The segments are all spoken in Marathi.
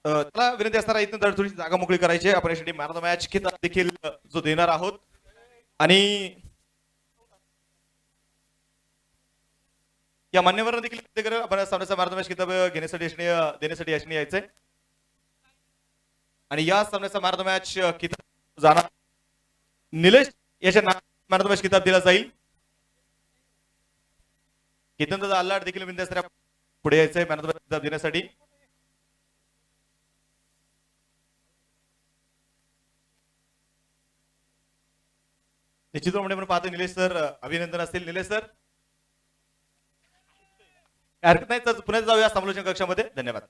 त्याला विनंती असणार आहे इथून थोडी जागा मोकळी करायची आपण यासाठी मॅन ऑफ द मॅच किताब देखील जो देणार आहोत आणि या मान्यवरांना देखील आपण सामन्याचा मॅन ऑफ द मॅच किताब देण्यासाठी याचने यायचंय आणि या सामन्याचा मॅन ऑफ द मॅच किताब जाणार निलेश याच्या मॅन ऑफ द मॅच किताब दिला जाईल. केतन दादा अल्लाड देखील विनंती असणार पुढे यायचंय मॅन ऑफ द मॅच किताब देण्यासाठी. निश्चितपणे आपण पाहतो निलेश सर अभिनंदन असतील. निलेश सर हरकत नाही तर पुण्यात जाऊया समालोचन कक्षामध्ये. धन्यवाद.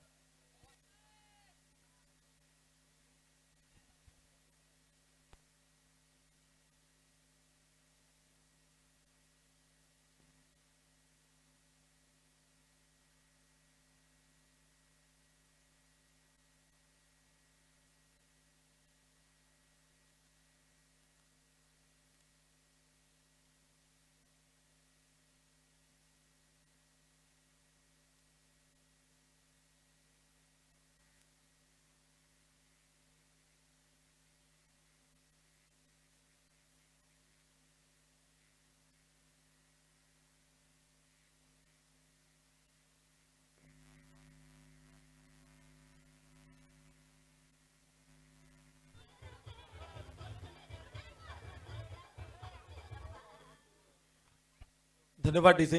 धन्यवाद डीजे.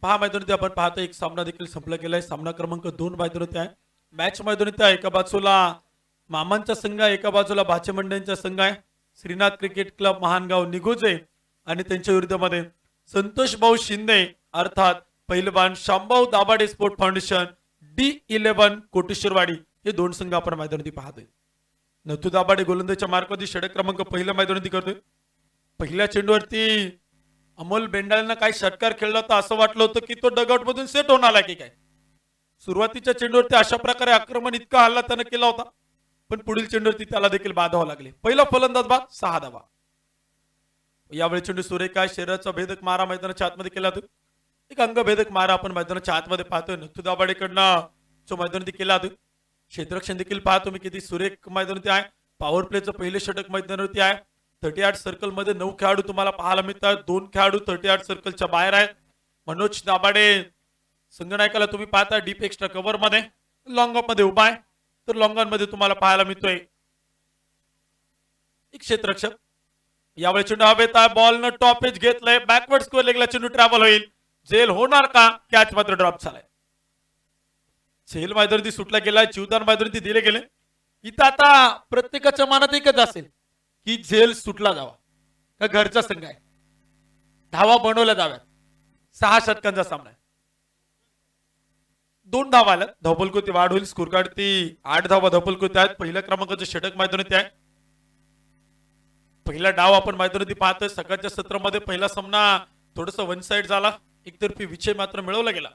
पहा मैदानात आपण पाहतो एक सामना देखील संपला गेलाय. सामना क्रमांक 2 मैदानात आहे. मॅच मैदानात आहे. एका बाजूला मामांचा संघ आहे, एका बाजूला भाचे मंडळांचा संघ आहे. श्रीनाथ क्रिकेट क्लब महानगाव निगोजे आणि त्यांच्या विरुद्धमध्ये संतोष भाऊ शिंदे अर्थात पहिलवान शांभाऊ दाभाडे स्पोर्ट फाउंडेशन D11 कोटेश्वरवाडी हे दोन संघ आपण मैदानात पाहतोय. नथू दाभाडे गोलंदाजीच्या मार्कवरती षटक क्रमांक पहिल्या मैदानात करतोय. पहिल्या चेंडूवरती अमोल बेंडाळेंना काही षटकार खेळला होता असं वाटलं होतं की तो डगआउट मधून सेट होणार आहे की काय. सुरुवातीच्या चेंडूवरती अशा प्रकारे आक्रमण इतका हल्ला त्यानं केला होता पण पुढील चेंडूवरती त्याला देखील बाधावं लागले. पहिला फलंदाज बाद 6 धावा. यावेळी चेंडू सुरेखा शरीराचा भेदक मारा मैदानाच्या आतमध्ये केला होता. एक अंगभेदक मारा आपण मैदानाच्या आतमध्ये पाहतोय. नथू दाभाडेकडनं जो मैदानात केला होता. क्षेत्ररक्षण देखील पाहतो मी किती सुरेख मैदानात आहे. पॉवर प्लेचं पहिले षटक मैदानावरती आहे. 38 सर्कल मध्ये 9 खेळाडू तुम्हाला पाहायला मिळतात. 2 खेळाडू 38 सर्कलच्या बाहेर आहेत. मनोज दाभाडे संगनायकाला तुम्ही पाहता डीप एक्स्ट्रा कव्हर मध्ये लॉंग ऑफ मध्ये उभा आहे तर लॉंग ऑन मध्ये तुम्हाला पाहायला मिळतोय एक क्षेत्ररक्षक. यावेळी चेंडू हवेत आहे. बॉल न टॉप एज घेतलंय. बॅकवर्ड स्क्वेअर लेगला चेंडू ट्रॅव्हल होईल. झेल होणार का. कॅच मात्र ड्रॉप झालाय. झेल मैदानात सुटला गेलाय. जीवदान मैदानात दिले गेले. इथं आता प्रत्येकाच्या मनात एकच असेल की झेल सुटला जावा का घरचा संघ आहे. धावा बनवल्या जाव्यात. 6 षटकांचा सामना आहे. 2 धावा आल्या. धावफलकोती वाढ होईल. स्कोर कार्ड ती 8 धावा धावफलकोती आहेत. पहिल्या क्रमांकाचं षटक मैदानात आहे. पहिला डाव आपण मैदानात पाहतोय. सकाळच्या सत्रामध्ये पहिला सामना थोडासा वन साइड झाला. एकतर्फी विजय मात्र मिळवला गेला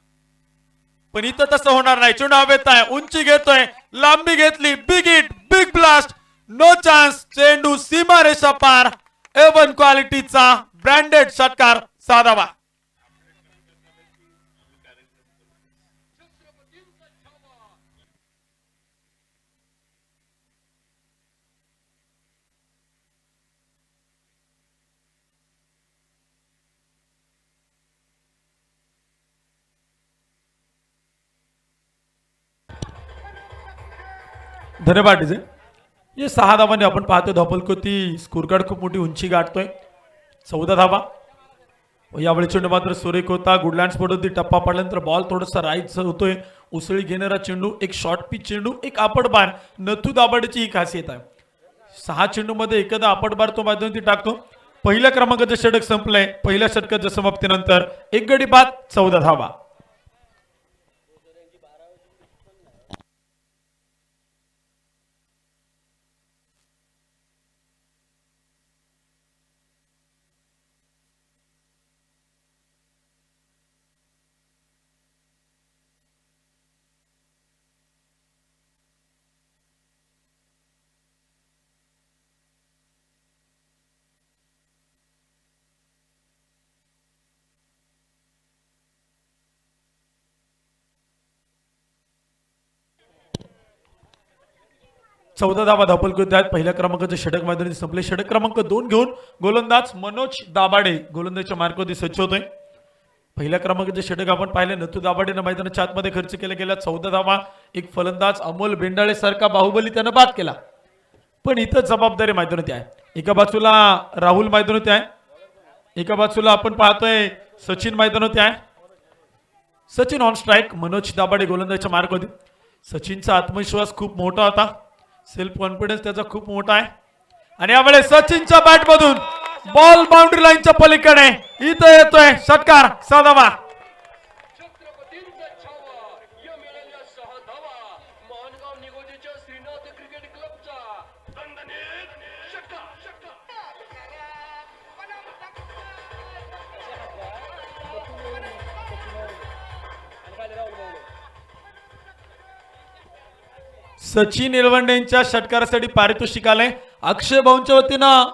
पण इथं तसं होणार नाही. चेंडू हवेत आहे. उंची घेतोय. लांबी घेतली. Big hit big blast no chance. चेंडू सीमा रेषा पार. A1 क्वालिटीचा ब्रँडेड षटकार 6 धावा. धन्यवाद डीजे. ये 6 धावांनी आपण पाहतो धावफलकोती स्कोर कार्ड खूप मोठी उंची गाठतोय. 14 धावा. यावेळी चेंडू मात्र सुरेख होता. गुडलँड स्पोर्टवरती टप्पा पडल्यानंतर बॉल थोडासा राईट होतोय. उसळी घेणारा चेंडू एक शॉर्ट पिच चेंडू एक आपट बार. नथू दाभाडेची ही खासियत आहे. 6 चेंडू मध्ये एखादा आपट बार तो मैदानात टाकतो. पहिल्या क्रमांकाचं षटक संपलंय. पहिल्या षटकाच्या समाप्तीनंतर एक गडी बाद 14 धावा. 14 धावा धावपल आहेत. पहिल्या क्रमांकाचे षटक मैदानी संपले. षटक क्रमांक 2 घेऊन गोलंदाज मनोज दाभाडे गोलंदाजच्या मार्गावरती सज्ज होतोय. पहिल्या क्रमांकाचे षटक आपण पाहिले. नथू दाभाडेनं मैदानाच्या आतमध्ये खर्च केल्या गेल्या 14 धावा. एक फलंदाज अमोल बेंडाळे सारखा बाहुबली त्यानं बाद केला. पण इथं जबाबदारी मैदानात आहे. एका बाजूला राहुल मैदानात आहे, एका बाजूला आपण पाहतोय सचिन मैदानात आहे. सचिन ऑन स्ट्राईक, मनोज दाभाडे गोलंदाजच्या मार्गावरती. सचिनचा आत्मविश्वास खूप मोठा होता, सेल्फ कॉन्फिडन्स त्याचा खूप मोठा आहे. आणि यावेळेस सचिनच्या बॅट मधून बॉल बाउंड्री लाईनच्या पलीकडे इथं येतोय षटकार. साधावा छत्रपतींचा छावा या मिळाल्या 6 धावा. मानगाव निगोजीच्या श्रीनाथ क्रिकेट क्लबचा दणदणीत षटकार. सचिन येळवंडे यांच्या षटकारासाठी पारितोषिक आलंय. अक्षय भाऊंच्या वतीनं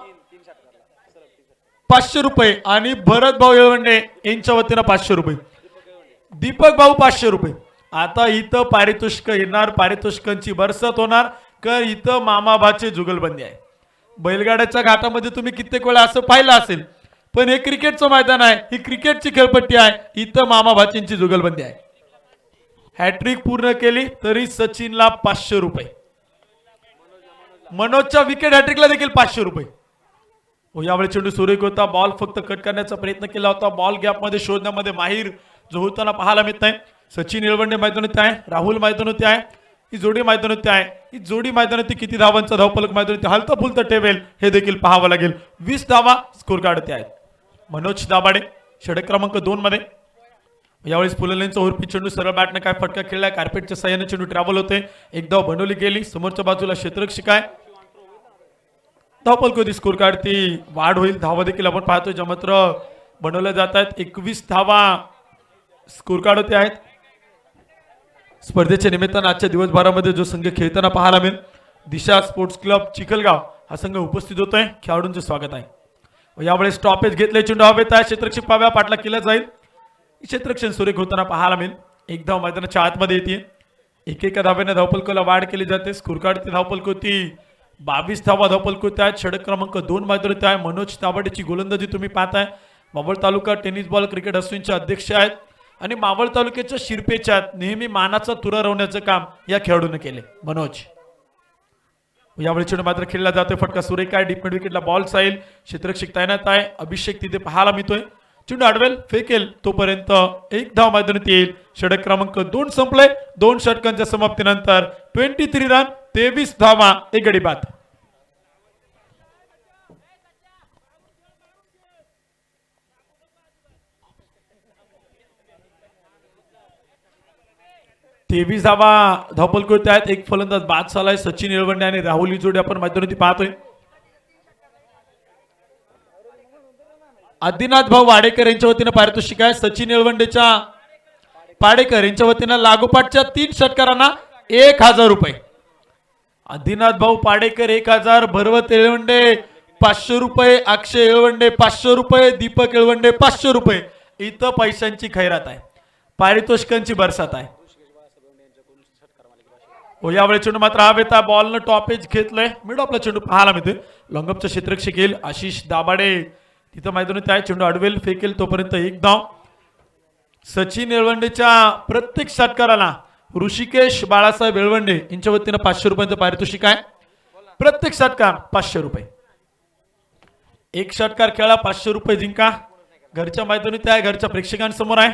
500 रुपये आणि भरत भाऊ येळवंडे यांच्या वतीनं 500 रुपये, दीपक भाऊ 500 रुपये. आता इथं पारितोषिक येणार, पारितोषिकांची बरसात होणार. का इथं मामाभाचे जुगलबंदी आहे. बैलगाड्याच्या घाटामध्ये तुम्ही कित्येक वेळा असं पाहिलं असेल, पण हे क्रिकेटचं मैदान आहे, ही क्रिकेटची खेळपट्टी आहे. इथं मामाभाचींची जुगलबंदी आहे. हॅट्रिक पूर्ण केली तरी सचिनला 500 रुपये, मनोजच्या विकेट हॅट्रिकला देखील 500 रुपये. यावेळी चेंडू सुरेख होता. बॉल फक्त कट करण्याचा प्रयत्न केला होता. बॉल गॅप मध्ये शोधण्यामध्ये माहीर जो होताना पाहायला मिळत नाही. सचिन येळवंडे मैदानात आहे, राहुल मैदानात आहे, ही जोडी मैदानात आहे. ही जोडी मैदानात किती धावांचा धावपलक मैदानात हलता फुलता ठेवेल हे देखील पाहावं लागेल. 20 धावा स्कोर काढते आहेत. मनोज दाभाडे षटक क्रमांक 2 मध्ये. यावेळेस पुललेंचा ओरपी चेंडू सरळ बॅटने काय फटका खेळलाय. कार्पेटच्या साह्याने चेंडू ट्रॅव्हल होते. एक धाव बनवली गेली. समोरच्या बाजूला क्षेत्ररक्षक आहे. धावपल कधी स्कोर काढती वाढ होईल. धावा देखील आपण पाहतोय जमत्र बनवल्या जात आहेत. 21 धावा स्कोर काढते आहेत. स्पर्धेच्या निमित्तानं आजच्या दिवसभरामध्ये जो संघ खेळताना पाहायला मिळेल, दिशा स्पोर्ट्स क्लब चिखलगाव हा संघ उपस्थित होतोय. खेळाडूंचे स्वागत आहे. यावेळेस स्टॉपेज घेतले. चेंडू हवेत आहे. क्षेत्ररक्षक पाव्या पाटला केला जाईल. क्षेत्ररक्षण सुरेख होताना पाहायला मिळेल. एक धाव मैदानाच्या आतमध्ये येते. एकेका धाव्याने धावपलकोला वाढ केली जाते. स्कोर काढते धावपलकोती 22 धावा धावपलकोती आहेत. षटक क्रमांक 2 मैदानात आहे. मनोज दाभाडेची गोलंदाजी तुम्ही पाहताय. मावळ तालुका टेनिस बॉल क्रिकेट असोसिएशनचे अध्यक्ष आहेत आणि मावळ तालुक्याच्या शिरपेच्या नेहमी मानाचा तुरा रवण्याचं काम या खेळाडूने केले. मनोज यावेळी चेंडू मात्र खेळला जातोय. फटका सुरेख आहे. डीप मिड विकेटला बॉल जाईल. क्षेत्ररक्षक तैनात आहे. अभिषेक तिथे पाहायला मिळतोय. चेंडू अडवेल फेकेल तोपर्यंत एक धाव मैदानात येईल. षटक क्रमांक 2 संपले. 2 षटकांच्या समाप्तीनंतर 23 रन 23 धावा एक गडी बाद. तेवीस धावा धावपल करत आहेत. एक फलंदाज बाद झालाय. सचिन येळवंडे आणि राहुल ही जोडी आपण मैदानावरती पाहतोय. आदिनाथ भाऊ वाडेकर यांच्या वतीनं पारितोषिक आहे. सचिन येळवंडेच्या पाडेकर यांच्या वतीनं लागोपाठच्या 3 षटकारांना 1000 रुपये. आदिनाथ भाऊ पाडेकर 1000, भरवत येळवंडे 500 रुपये, अक्षय येळवंडे 500 रुपये, दीपक येळवंडे 500 रुपये. इथं पैशांची खैरात आहे, पारितोषिकांची बरसात आहे. यावेळी चेंडू मात्र हवेत. बॉलनं टॉपेज घेतलंय. मिड ऑफला चेंडू पाहायला मिळतोय. लॉंगअपच्या क्षेत्ररक्षक येईल आशिष दाभाडे तिथं मैदानात आहे. चेंडू अडवेल फेकेल तोपर्यंत एक धाव. सचिन येळवंडेच्या प्रत्येक षटकाराला ऋषिकेश बाळासाहेब येळवंडे यांच्या वतीनं 500 रुपयांचं पारितोषिक आहे. प्रत्येक षटकार 500 रुपये. एक षटकार खेळा 500 रुपये जिंका. घरच्या मैदानात आहे, घरच्या प्रेक्षकांसमोर आहे.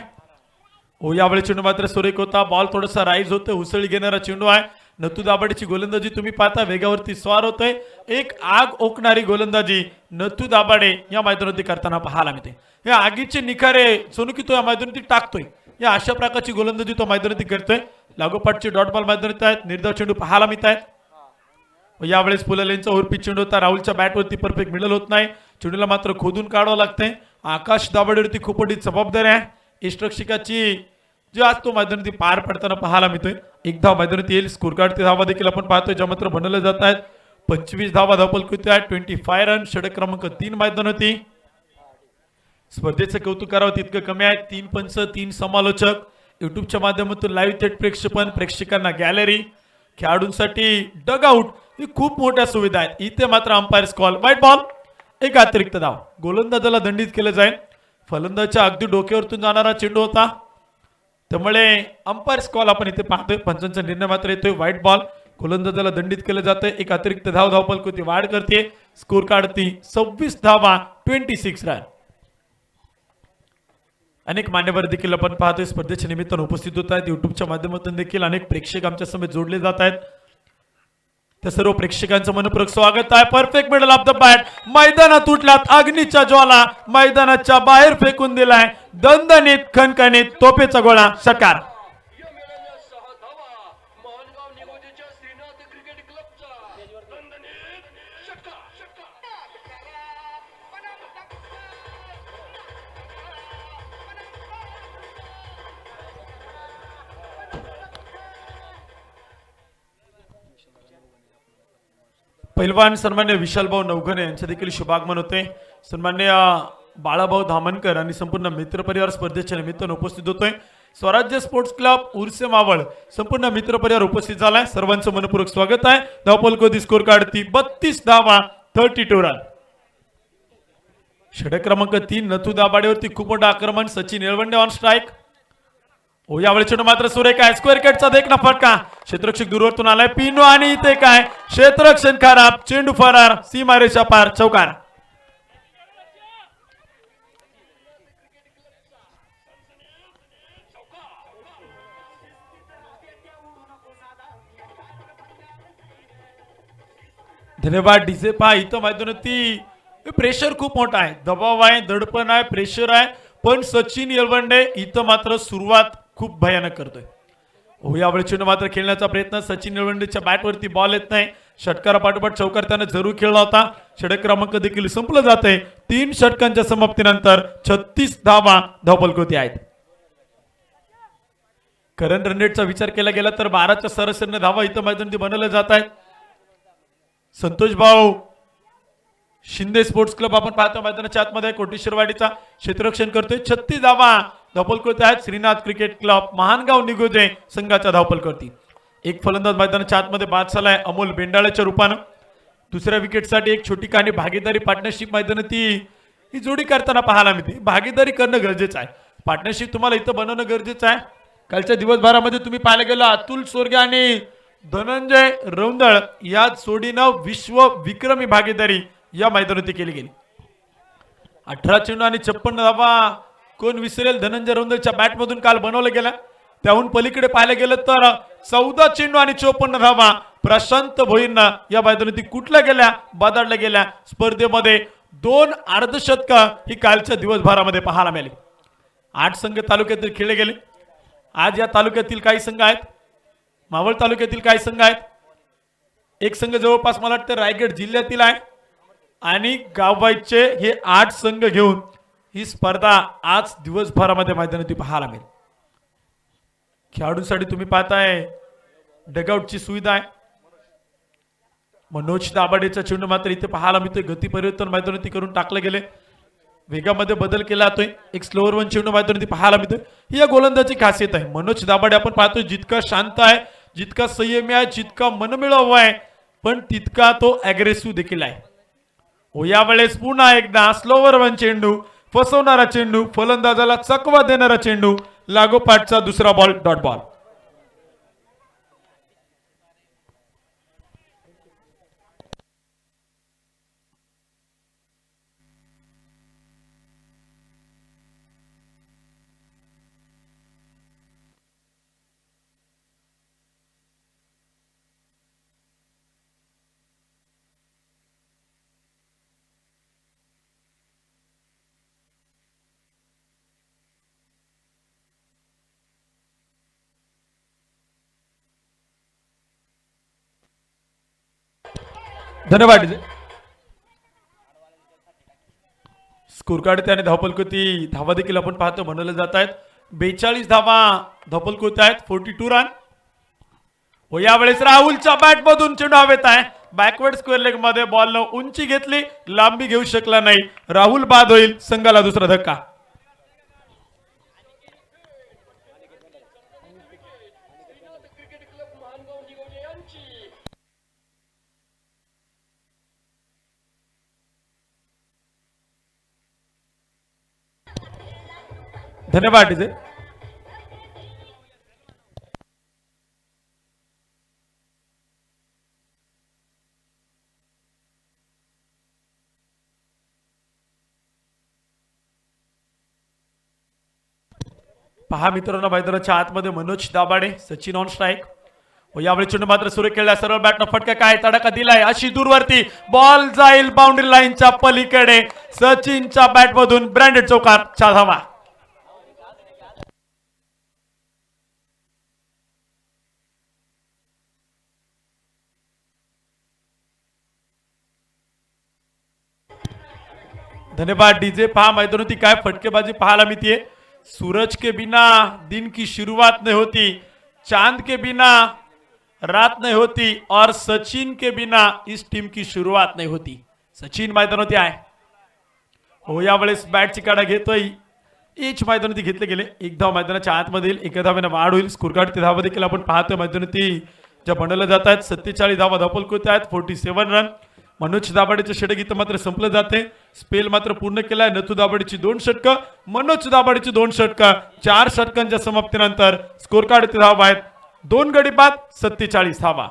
यावेळी चेंडू मात्र सुरेख होता. बॉल थोडासा राईज होतोय. उसळी घेणारा चेंडू आहे. नथू दाभाडेची गोलंदाजी तुम्ही पाहता. वेगावरती स्वार होतोय. एक आग ओकणारी गोलंदाजी नथू दाभाडे या मैदानावरती करताना पाहायला मिळते. या आगीचे निखारे सोनुकी तो या मैदानावरती टाकतोय. या अशा प्रकारची गोलंदाजी तो मैदानावरती करतोय. लागोपाठचे डॉट बॉल मैदानात आहेत. निर्धाव चेंडू पाहायला मिळत आहेत. यावेळेस पुललेंचा ओरपी चेंडू होता. राहुलच्या बॅटवरती परफेक्ट मिडल होत नाही. चेंडूला मात्र खोदून काढावं लागतंय. आकाश दाभाडेवरती खूप मोठी जबाबदारी आहे. इष्टरक्षकाची जी आज तो मैदानावरती पार पडताना पाहायला मिळतोय. एक धाव मैदानात येईल. स्कोर कार्डचे धावा देखील आपण पाहतोय ज्या मात्र बनवले जात आहेत. 25 धावा धावपल कृती आहेत. 25 रन. षटक क्रमांक 3 मैदानावरती. स्पर्धेचं कौतुक करावं तितकं कमी आहे. 3 पंच 3 समालोचक. युट्यूबच्या माध्यमातून लाईव्ह थेट प्रेक्षेपण, प्रेक्षकांना गॅलरी, खेळाडूंसाठी डग आउट ही खूप मोठ्या सुविधा आहेत. इथे मात्र अंपायर कॉल व्हाईट बॉल, एक अतिरिक्त धाव. गोलंदाजाला दंडित केलं जाईल. फलंदाजच्या अगदी डोक्यावरतून जाणारा चेंडू होता, त्यामुळे अंपायर कॉल आपण इथे पाहतोय. पंचांचा निर्णय मात्र येतोय व्हाईट बॉल. गोलंदाजाला दंडित केलं जातंय. एक अतिरिक्त धाव धावपलकृती वाढ करते. स्कोर काढती 26 धावा 26 रन. अनेक मान्यवर देखील आपण पाहतोय स्पर्धेच्या निमित्तानं उपस्थित होत आहेत. युट्यूबच्या माध्यमातून देखील अनेक प्रेक्षक आमच्या समेत जोडले जात आहेत. त्या सर्व प्रेक्षकांचं मनपूर्वक स्वागत आहे. Perfect middle of the bat. मैदानात तुटल्यात अग्नीच्या ज्वाला, मैदानाच्या बाहेर फेकून दिलाय. दणदणीत खणखणीत तोफेचा गोळा, षटकार. या मिळाल्या 6 धावा मानगाव निगोजीच्या श्रीनाथ क्रिकेट क्लबचा दणदणीत षटकार. पैलवान सन्मान्य विशालभाऊ नवघणे यांचे देखील शुभागमन होते. सन्मान्य बाळाभाऊ धामणकर आणि संपूर्ण मित्र परिवार स्पर्धेच्या निमित्तानं उपस्थित होतोय. स्वराज्य स्पोर्ट्स क्लब उर्से मावळ संपूर्ण मित्र परिवार उपस्थित झालाय. सर्वांचं मनपूर्वक स्वागत आहे. धावपलकोती स्कोर काढती 32 धावा 32 रन. षटक क्रमांक 3 नथू दाबाडेवरती खूप मोठं आक्रमण. Sachin Yelwande on strike. ओ यावेळी चेंडू मात्र सुरेख आहे. स्क्वेअर कटचा देखना फटका. क्षेत्ररक्षक दूरवरतून आलाय. पिनो आणि इथे काय क्षेत्ररक्षण खराब. चेंडू फरार. सीमारेषा पार, चौकार. धन्यवाद डीजे. पहा इथं मैदानावरती प्रेशर खूप मोठा आहे. दबाव आहे, दडपण आहे, प्रेशर आहे. पण सचिन येळवंडे इथं मात्र सुरुवात खूप भयानक करतोय. हो यावेळी चेंडू मात्र खेळण्याचा प्रयत्न. सचिन येळवंडेच्या बॅटवरती बॉल येत नाही. षटकारापाठोपाठ चौकार त्याने जरूर खेळला होता. षटक क्रमांक देखील संपलं जाते. 3 षटकांच्या समाप्तीनंतर 36 धावा धावपलकृती आहेत. करंट रन रेटचा विचार केला गेला तर 12च्या सरासरीने धावा इथं मैदानावरती बनवल्या जात आहेत. संतोष भाऊ शिंदे स्पोर्ट्स क्लब आपण पाहतो मैदानाच्या आतमध्ये कोटेश्वरवाडीचा क्षेत्ररक्षण करतोय. 36 धावा धावपलकृती आहेत. श्रीनाथ क्रिकेट क्लब महानगाव निगोजे संघाच्या धावपलकृती. एक फलंदाज मैदानाच्या आतमध्ये बाद झालाय अमोल बेंडाळेच्या रूपानं. दुसऱ्या विकेटसाठी एक छोटी कहाणी भागीदारी पार्टनरशिप मैदानावरती ही जोडी करताना पाहायला मिळते. भागीदारी करणं गरजेचं आहे. पार्टनरशिप तुम्हाला इथं बनवणं गरजेचं आहे. कालच्या दिवसभरामध्ये तुम्ही पाहायला गेलो अतुल सोरगे आणि धनंजय रौंदळ या जोडीनं विश्व विक्रमी भागीदारी या मैदानावरती केली गेली. 18 चेंडू आणि 56 धावा कोण विसरेल. धनंजय रौंदळच्या बॅटमधून काल बनवलं गेलं. त्याहून पलीकडे पाहायला गेलं तर 14 चेंडू आणि 54 धावा प्रशांत भोईंना या मैदानावरती कुठल्या गेल्या, बदाडल्या गेल्या. स्पर्धेमध्ये 2 अर्धशतका ही कालच्या दिवसभरामध्ये पाहायला मिळाली. 8 संघ तालुक्यातील खेळले गेले. आज या तालुक्यातील काही संघ आहेत, मावळ तालुक्यातील काही संघ आहेत. एक संघ जवळपास मला वाटतं रायगड जिल्ह्यातील आहे. आणि गावबाईचे हे 8 संघ घेऊन ही स्पर्धा आज दिवसभरामध्ये मैदानावरती पाहायला मिळेल. खेळाडूंसाठी तुम्ही पाहताय डगआउटची सुविधा आहे. मनोज दाबाडेचा चेंडू मात्र इथे पाहायला मिळतोय. गती परिवर्तन मैदानावरती करून टाकले गेले. वेगामध्ये बदल केला जातोय. एक स्लोअर वन चेंडू मैदानावरती पाहायला मिळतोय. ही या गोलंदाजी खासियत आहे. मनोज दाबाडे आपण पाहतोय जितका शांत आहे, जितका संयमी आहे, जितका मनमिळावू आहे, पण तितका तो अग्रेसिव्ह देखील आहे. हो यावेळेस पुन्हा एकदा स्लोवर वन चेंडू, फसवणारा चेंडू, फलंदाजाला चकवा देणारा चेंडू, लागोपाठचा दुसरा बॉल, डॉट बॉल. धन्यवाद. स्कोर कार्ड आणि धावपलकृती धावा देखील आपण पाहतो बनवले जात आहेत. 42 धावा धावपलकृती आहेत. 42 रन. हो यावेळेस राहुलच्या बॅट मधून चेंडू हवेत आहे. बॅकवर्ड स्क्वेअर लेग मध्ये बॉल न उंची घेतली, लांबी घेऊ शकला नाही. राहुल बाद होईल. संघाला दुसरा धक्का. श्रीनाथ क्रिकेट क्लब महानगाव निगोजे यांची धन्यवाद डीजे. पहा मित्रांनो, मैदानाच्या आतमध्ये मनोज दाभाडे, सचिन ऑन स्ट्राईक. व यावेळी चेंडू मात्र सुरू केला, सरळ बॅटनं फटका काय तडाखा दिलाय, अशी दूरवरती बॉल जाईल बाउंड्री लाईनच्या पलीकडे. सचिनच्या बॅट मधून ब्रँडेड चौकार, 4 धावा. धन्यवाद डीजे. पहा मैदानावरती काय फटकेबाजी पाहायला मिळते. सूरज के बिना दिन की शुरुआत नहीं होती, चांद के बिना रात नहीं होती और सचिन के बिना इस टीम की शुरुआत नहीं होती. सचिन मैदानावरती आहे. हो यावेळेस बॅटची काढा घेतोय. एच मैदानावरती घेतले गेले. एक धाव मैदानाच्या आतमध्ये येईल, एका धावेने वाढ होईल. स्कोर कार्ड ते धावा देखील आपण पाहतोय मैदानावरती ज्या बनवल्या जात आहेत. 47 धावा धपलकोत आहेत, 47 रन. मनोज दाभाडेचे षटक इथं मात्र संपलं जाते. स्पेल मात्र पूर्ण केलाय. नथू दाभाडेची 2 षटकं, मनोज दाभाडेची 2 षटकं. 4 षटकांच्या समाप्तीनंतर स्कोर कार्ड ते धावा आहेत. 2 गडी बाद, 47 धावा.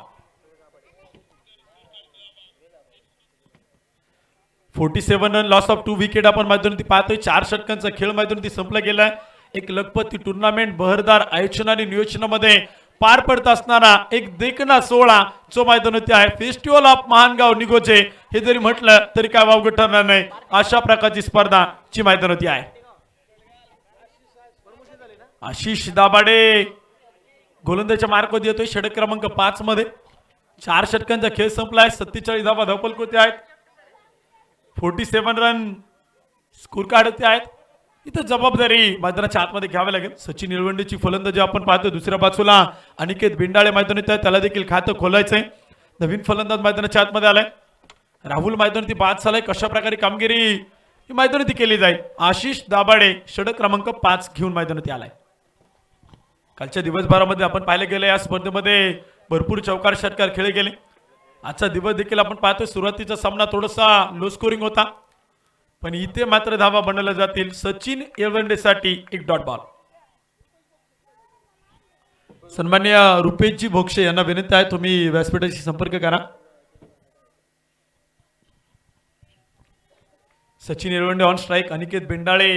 47 रन, लॉस ऑफ 2 विकेट आपण मैदानावरती पाहतोय. 4 षटकांचा खेळ मैदानावरती संपला गेलाय. एक लखपती टुर्नामेंट बहरदार आयोजन आणि नियोजनामध्ये पार पडत असणारा एक देखना सोहळा जो मैदानावरती आहे. फेस्टिवल ऑफ महानगाव निगोजे हे जरी म्हटलं तरी काय वावगं ठरणार नाही. अशा प्रकारची स्पर्धा ची मैदानावरती आहे. आशिष दाभाडे गोलंदाजच्या मार्कमध्ये येतोय षटक क्रमांक 5 मध्ये. 4 षटकांचा खेळ संपलाय. 47 धावा धपलकोते आहेत. 47 रन स्कोर काढते आहेत. इथं जबाबदारी मैदानाच्या आतमध्ये घ्यावी लागेल. सचिन निळवंडेची फलंदाजी आपण पाहतो. दुसऱ्या बाजूला अनिकेत बेंडाळे मैदानात आहे, त्याला देखील खातं खोलायचंय. नवीन फलंदाज मैदानाच्या आतमध्ये आलाय. राहुल मैदानावरती बाद झालाय. कशा प्रकारे कामगिरी ही मैदानावरती केली जाईल. आशिष दाभाडे षटक क्रमांक 5 घेऊन मैदानावरती आलाय. कालच्या दिवसभरामध्ये आपण पाहिले गेले या स्पर्धेमध्ये भरपूर चौकार षटकार खेळले गेले. आजचा दिवस देखील आपण पाहतो. सुरुवातीचा सामना थोडासा लो स्कोरिंग होता, पण इथे मात्र धावा बनवल्या जातील. सचिन येळवंडेसाठी एक डॉट बॉल. सन्मान्य रुपेशजी भोक्षे यांना विनंती आहे, तुम्ही व्यासपीठाशी संपर्क करा. Sachin Yelwande on strike, Aniket Bendale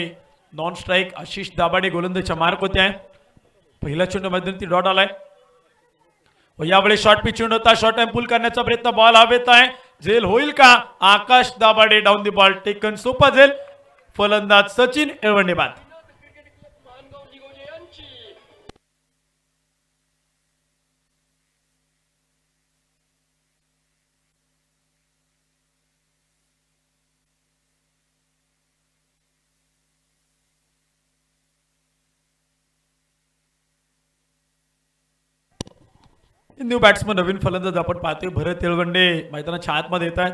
non strike, Ashish Dabhade गोलंदाजच्या मार्क होते आहे. पहिला चेंडू मध्यंतरी डॉट आलाय. व यावेळी शॉर्ट पिच चेंडू होता. शॉर्ट टाइम पुल करण्याचा प्रयत्न, बॉल हवेत आहे. झेल होईल का? Akash Dabhade down the ball taken, सोपा झेल. फलंदाज सचिन येळवंडे बाद. क्रिकेट क्लब मानगाव निगोजे यांची न्यू बॅट्समन नवीन फलंदाज आपण पाहतोय. भरत येळवंडे मैदानाच्या आतमध्ये येत आहेत.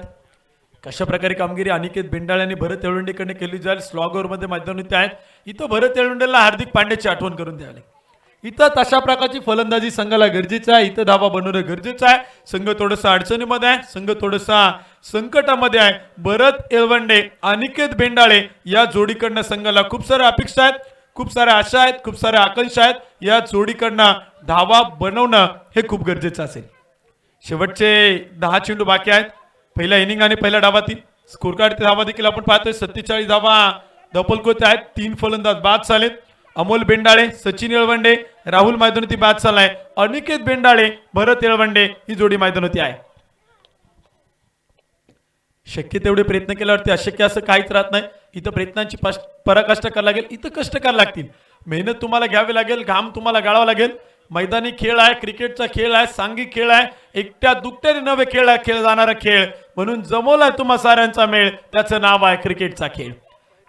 कशा प्रकारे कामगिरी अनिकेत बेंडाळे आणि भरत येळवंडेकडे केली जाईल. स्लॉगर मध्ये मैदानावरती आहेत. इथं भरत येळवंडेला हार्दिक पांड्याची आठवण करून द्यावी. इथं तशा प्रकारची फलंदाजी संघाला गरजेचं आहे. इथं धावा बनवणं गरजेचं आहे. संघ थोडंसं अडचणीमध्ये आहे, संघ थोडंसा संकटामध्ये आहे. भरत येळवंडे अनिकेत बेंडाळे या जोडीकडनं संघाला खूप साऱ्या अपेक्षा आहेत, खूप साऱ्या आशा आहेत, खूप साऱ्या आकांक्षा आहेत. या जोडीकडनं धावा बनवणं हे खूप गरजेचं असेल. शेवटचे 10 चेंडू बाकी आहेत. पहिल्या इनिंग आणि पहिल्या डावातील स्कोर कार्ड धावा देखील आपण पाहतोय. 47 धावा धपलकोते आहेत. 3 फलंदाज बाद झालेत. अमोल बेंडाळे, सचिन येळवंडे, राहुल मैदानावरती बाद झालाय. अनिकेत बेंडाळे, भरत येळवंडे ही जोडी मैदानावरती आहे. शक्य तेवढे प्रयत्न केल्यावरती अशक्य असं काहीच राहत नाही. इथं प्रयत्नांची पराकाष्ठा करायला लागेल. इथं कष्ट करायला लागतील. मेहनत तुम्हाला घ्यावी लागेल, घाम तुम्हाला गाळावा लागेल. मैदानी खेळ आहे, क्रिकेटचा खेळ आहे, सांघिक खेळ आहे, एकट्या दुकट्याने नवे खेळ आहे, खेळ जाणारा खेळ. म्हणून जमवलाय तुम्हा साऱ्यांचा मेळ, त्याचं नाव आहे क्रिकेटचा खेळ.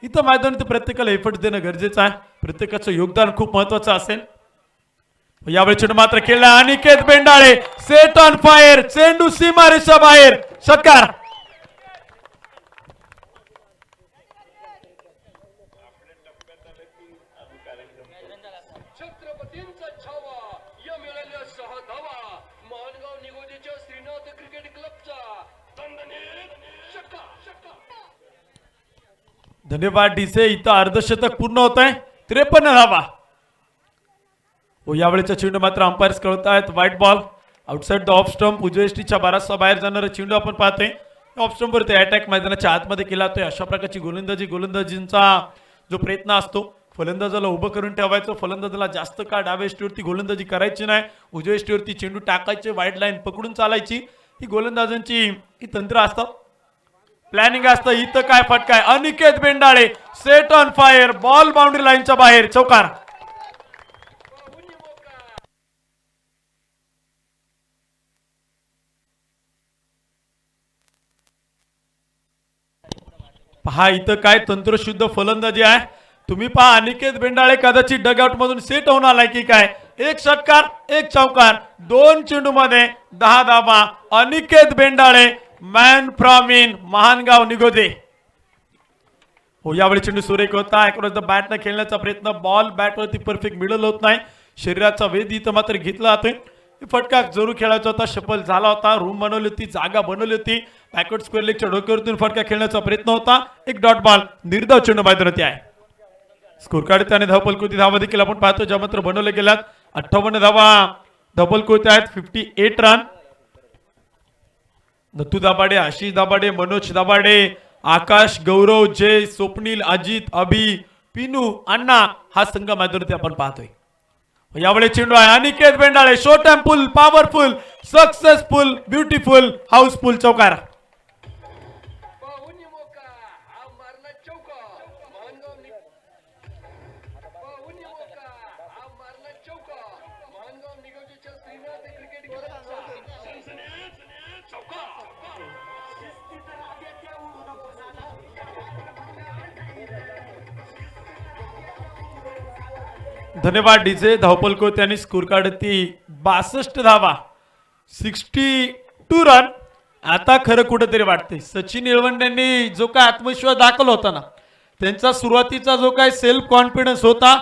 इथं मैदानात प्रत्येकाला एफर्ट देणं गरजेचं आहे. प्रत्येकाचं योगदान खूप महत्वाचं असेल. यावेळी चेंडू मात्र खेळला. Aniket Bendale set on fire, चेंडू सीमारेषा बाहेर, षटकार. छत्रपतींचा छावा या मिळाल्या 6 धावा. मानगाव निगोजेच्या श्रीनाथ क्रिकेट क्लबचा दणदणीत षटकार. धन्यवाद डीसे. इथं अर्धशतक पूर्ण होत आहे. 53 धावा. हो यावेळेचा चेंडू मात्र अंपायर्स कळतायत white ball outside the off stump उजव्या एसटीच्या बारासा बाहेर जाणारा चेंडू आपण पाहतोय. ऑफ स्टंप वरती अटॅक मैदानाच्या आतमध्ये केला जातोय. अशा प्रकारची गोलंदाजींचा जो प्रयत्न असतो फलंदाजाला उभं करून ठेवायचं. फलंदाजाला जास्त काळ डाव्या एसटीवरती गोलंदाजी करायची नाही. उजव्या एसटीवरती चेंडू टाकायचे वाईड लाईन पकडून चालायची. ही गोलंदाजांची ही तंत्र असतात प्लॅनिंग असतं. इथं काय फटकाय Aniket Bendale set on fire ball boundary लाईनच्या बाहेर चौकार. पहा इथं काय तंत्रशुद्ध फलंदाजी आहे. तुम्ही पहा अनिकेत बेंडाळे कदाचित डगआउट मधून सेट होऊन आलाय की काय. एक षटकार एक चौकार 2 चेंडू मध्ये 10 धावा. Aniket Bendale man from in Mahangaon Nigoje. हो यावेळी चेंडू सुरेख होता. अक्रॉस द बॅट न खेळण्याचा प्रयत्न बॉल बॅटवरती परफेक्ट मिडल होत नाही. शरीराचा वेध इथं मात्र घेतला जातोय. फटका जरूर खेळायचा होता. शफल झाला होता. रूम बनवली होती जागा बनवली होती. बॅकवर्ड स्क्वेअर लेगच्या डोक्यावरतून फटका खेळण्याचा प्रयत्न होता. एक डॉट बॉल निर्धाव चेंडू मैदानात आहे. स्कोर कार्ड त्याने धावपलकृती धावा देखील आपण पाहतो ज्या मात्र बनवले गेल्यात. 58 धावा धावपलकृती आहेत. 58 रन. नतू दाभाडे आशिष दाभाडे मनोज दाभाडे आकाश गौरव जय स्वप्नील अजित अभि पिनू अण्णा हा संघ मैदानावरती आपण पाहतोय. यावेळी चेंडू आहे Aniket Bendale short and full powerful successful beautiful houseful चौकार. पाहुणी मोका हा मारला चौका पाहुणी मोका हा मारला चौका महानगाव निगोजीच्या श्रीनाथ क्रिकेट क्लबचा सनसनाट चौका. धन्यवाद डीजे धावपलको त्यांनी स्कोर कार्ड ती 62 धावा 62 रन. आता खरं कुठेतरी वाटते सचिन येळवंड्यांनी जो काय आत्मविश्वास दाखवला होता ना त्यांचा सुरुवातीचा जो काय सेल्फ कॉन्फिडन्स होता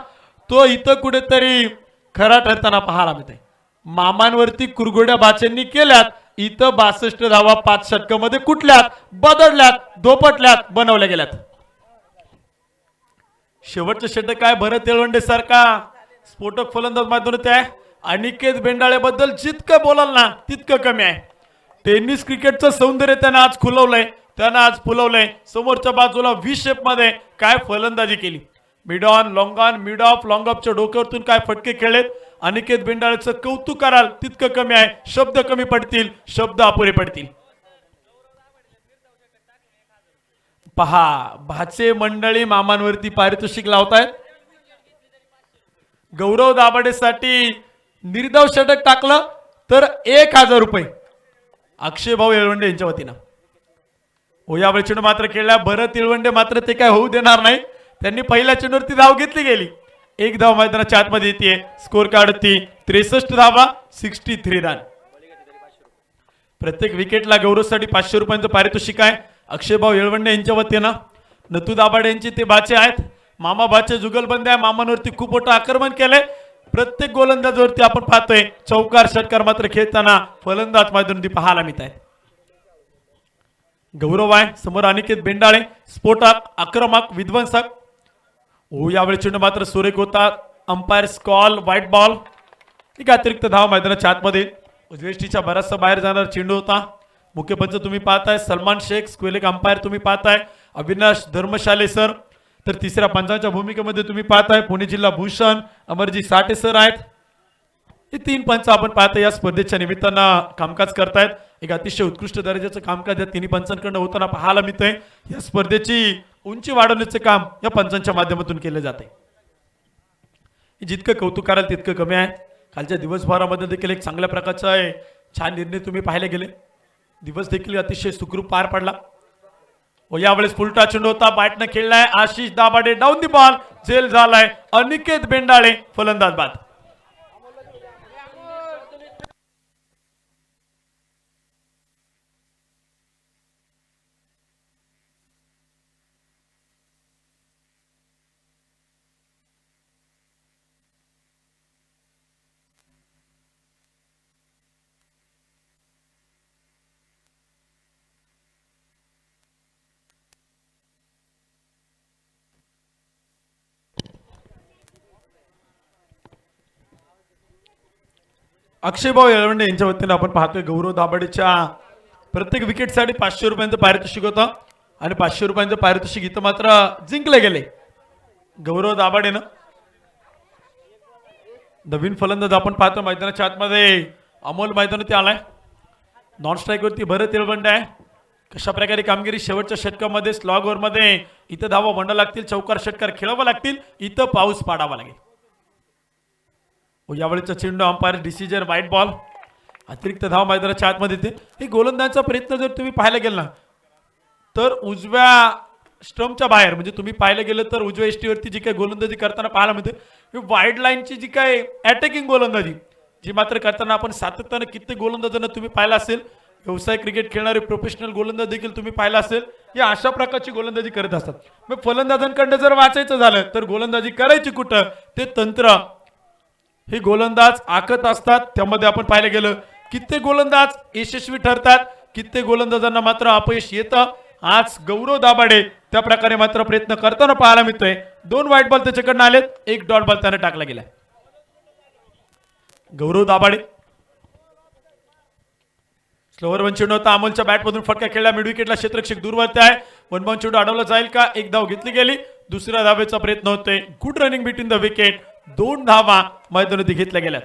तो इथं कुठेतरी खरा ठरताना पाहायला मिळते. मामांवरती कुरघोड्या बाच्यांनी केल्यात. इथं 62 धावा 5 षटकामध्ये कुठल्यात बदलल्यात धोपटल्यात बनवल्या गेल्यात. शेवटचं षटक काय भरत येळवंडे सारखा स्फोटक फलंदाज मैदानात आहे. अनिकेत बेंडाळे बद्दल जितकं बोलाल ना तितकं कमी आहे. टेनिस क्रिकेटचं सौंदर्य त्यानं आज खुलवलंय त्यानं आज फुलवलंय. समोरच्या बाजूला व्ही शेप मध्ये काय फलंदाजी केली. Mid on mid off long ऑफच्या डोक्यावरतून काय फटके खेळलेत. अनिकेत बेंडाळेचं कौतुक कराल तितकं कमी आहे. शब्द कमी पडतील शब्द अपुरे पडतील. पहा भाचे मंडळी मामांवरती पारितोषिक लावतायत. गौरव दाभाडेसाठी निर्धाव षटक टाकलं तर 1000 रुपये अक्षय भाऊ येळवंडे यांच्या वतीनं. हो यावेळी चेंडू मात्र खेळला भरत येळवंडे मात्र ते काय होऊ देणार नाही. त्यांनी पहिल्या चेंडूवरती धाव घेतली गेली. एक धाव मैदानाच्या आतमध्ये येते. स्कोर कार्ड ती 63 धावा 63 रन. प्रत्येक विकेटला गौरवसाठी 500 रुपयांचं पारितोषिक आहे. अक्षय भाऊ येळवंडे यांच्या वतीनं. नतू दाभाडे यांचे ते बाचे आहेत. मामा बाचे जुगलबंदी आहे. मामांवरती खूप मोठं आक्रमण केलंय. प्रत्येक गोलंदाजवरती आपण पाहतोय चौकार षटकार मात्र खेळताना फलंदाज मैदानावरती पाहायला मिळत आहे. गौरव आहे समोर अनिकेत बेंडाळे स्फोटक आक्रमक विध्वंसक. हो यावेळी चेंडू मात्र सुरेख होता. Umpires call white ball. एक अतिरिक्त धाव मैदानाच्या आतमध्ये उजवेष्टीच्या बराचसा बाहेर जाणार चेंडू होता. मुख्य पंच तुम्ही पाहताय सलमान शेख. स्क्वेलिक अंपायर तुम्ही पाहताय अविनाश धर्मशाले सर. तर तिसऱ्या पंचांच्या भूमिकेमध्ये तुम्ही पाहताय पुणे जिल्हा भूषण अमरजी साठे सर आहेत. हे 3 पंच आपण पाहताय या स्पर्धेच्या निमित्तानं कामकाज करतायत. एक अतिशय उत्कृष्ट दर्जाचं कामकाज या तिन्ही पंचांकडून होताना पाहायला मिळतंय. या स्पर्धेची उंची वाढवण्याचे काम या पंचांच्या माध्यमातून केले जाते. जितकं कौतुक कराल तितकं कमी आहे. कालच्या दिवसभरामध्ये देखील एक चांगल्या प्रकारचा आहे छान निर्णय तुम्ही पाहायला गेले. दिवस देखील अतिशय सुखरूप पार पडला. व यावेळेस फुलटा चेंडू होता बॅटनं खेळलाय Ashish Dabhade down the ball झेल झालाय. अनिकेत बेंडाळे फलंदाज बाद. अक्षयभाऊ येळवंडे यांच्या वतीने आपण पाहतोय गौरव दाभाडेच्या प्रत्येक विकेटसाठी 500 रुपयांचं पारितोषिक होतं आणि 500 रुपयांचं पारितोषिक इथं मात्र जिंकले गेले गौरव दाभाडेनं. नवीन फलंदाज आपण पाहतो मैदानाच्या आतमध्ये अमोल मैदानावरती आलाय. नॉन स्ट्राईक वरती भरत येळवंडे आहे. कशा प्रकारे कामगिरी शेवटच्या षटकामध्ये स्लॉग ओव्हर मध्ये इथं धावा म्हणा लागतील, चौकार षटकार खेळावा लागतील, इथं पाऊस पाडावा लागेल. यावेळीचा चेंडू अंपायर डिसिजन वाईट बॉल. अतिरिक्त धाव मैदानाच्या आतमध्ये येते. हे गोलंदाजाचा प्रयत्न जर तुम्ही पाहायला गेला ना तर उजव्या स्टंपच्या बाहेर म्हणजे तुम्ही पाहायला गेलं तर उजव्या एसटीवरती जी काही गोलंदाजी करताना पाहायला मिळते ही वाईड लाईनची जी काही अटॅकिंग गोलंदाजी जी मात्र करताना आपण सातत्यानं कित्येक गोलंदाजांना तुम्ही पाहिलं असेल, व्यवसाय क्रिकेट खेळणारे प्रोफेशनल गोलंदाज देखील तुम्ही पाहिलं असेल, या अशा प्रकारची गोलंदाजी करत असतात. मग फलंदाजांकडे जर वाचायचं झालं तर गोलंदाजी करायची कुठं ते तंत्र हे गोलंदाज आखत असतात. त्यामध्ये आपण पाहिलं गेलं कित्येक गोलंदाज यशस्वी ठरतात, कित्येक गोलंदाजांना मात्र अपयश येतं. आज गौरव दाभाडे त्या प्रकारे मात्र प्रयत्न करताना पाहायला मिळतोय. 2 वाईट बॉल त्याच्याकडनं आलेत, 1 डॉट बॉल त्याने टाकला गेलाय. गौरव दाभाडे स्लोवर वन चेंडू होता. अमोलच्या बॅटमधून फटका खेळला, मिड विकेटला क्षेत्ररक्षक दूरवरती आहे. 1 बॉल चेंडू अडवला जाईल का? 1 धाव घेतली गेली. दुसऱ्या धावेचा प्रयत्न होतोय. Good running between the wicket. 2 धावा मैदानात घेतल्या गेल्यात.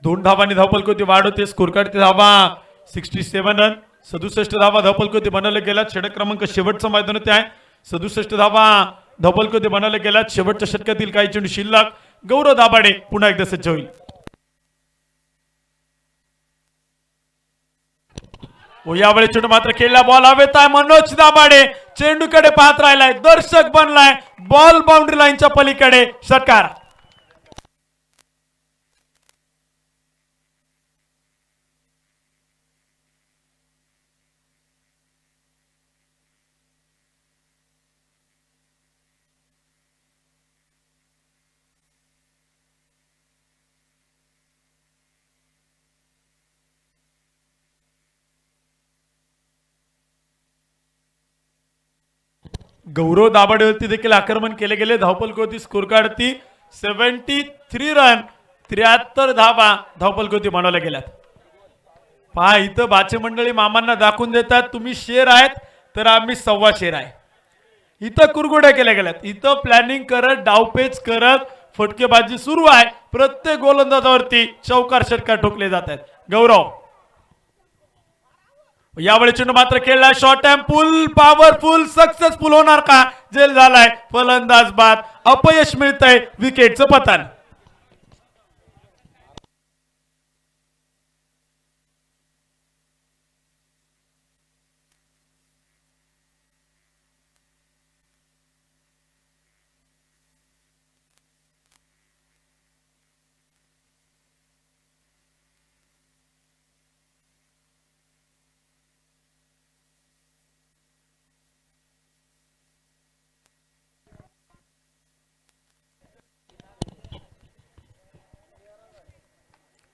2 धावांनी धावफलक होती वाढ होते. स्कोर कार्ड धावा 67 रन. 67 धावा धावफलक होती बनवल्या गेल्यात. षटक क्रमांक शेवटचा मैदानात आहे. 67 धावा धावफलक होती बनवल्या गेल्यात. शेवटच्या षटकातील काही चेंडू शिल्लक. गौरव दाभाडे पुन्हा एकदा सज्ज होईल. यावेळी चेंडू मात्र खेळला, बॉल हवेत आहे. मनोज दाभाडे चेंडूकडे पाहत राहिलाय, दर्शक बनलाय. बॉल बाउंड्री लाईनच्या पलीकडे षटकार. गौरव दाभाडेवरती देखील आक्रमण केले गेले. धावफलक होती स्कोर कार्डती 73 रन. 73 धावा धावफलक होती बनवल्या गेल्यात. पहा इथं बाचे मंडळी मामांना दाखवून देतात तुम्ही शेर आहेत तर आम्ही 1.25 शेर आहे. इथं कुरगुड्या केल्या गेल्यात. इथं प्लॅनिंग करत डावपेच करत फटकेबाजी सुरू आहे. प्रत्येक गोलंदाजावरती चौकार षटकार ठोकले जात आहेत. गौरव यावेळी चेंडू मात्र खेळला, शॉर्ट टाइम पुल पॉवरफुल सक्सेसफुल होणार का? जेल झालाय, फलंदाज बाद, अपयश मिळतंय, विकेटचं पतन.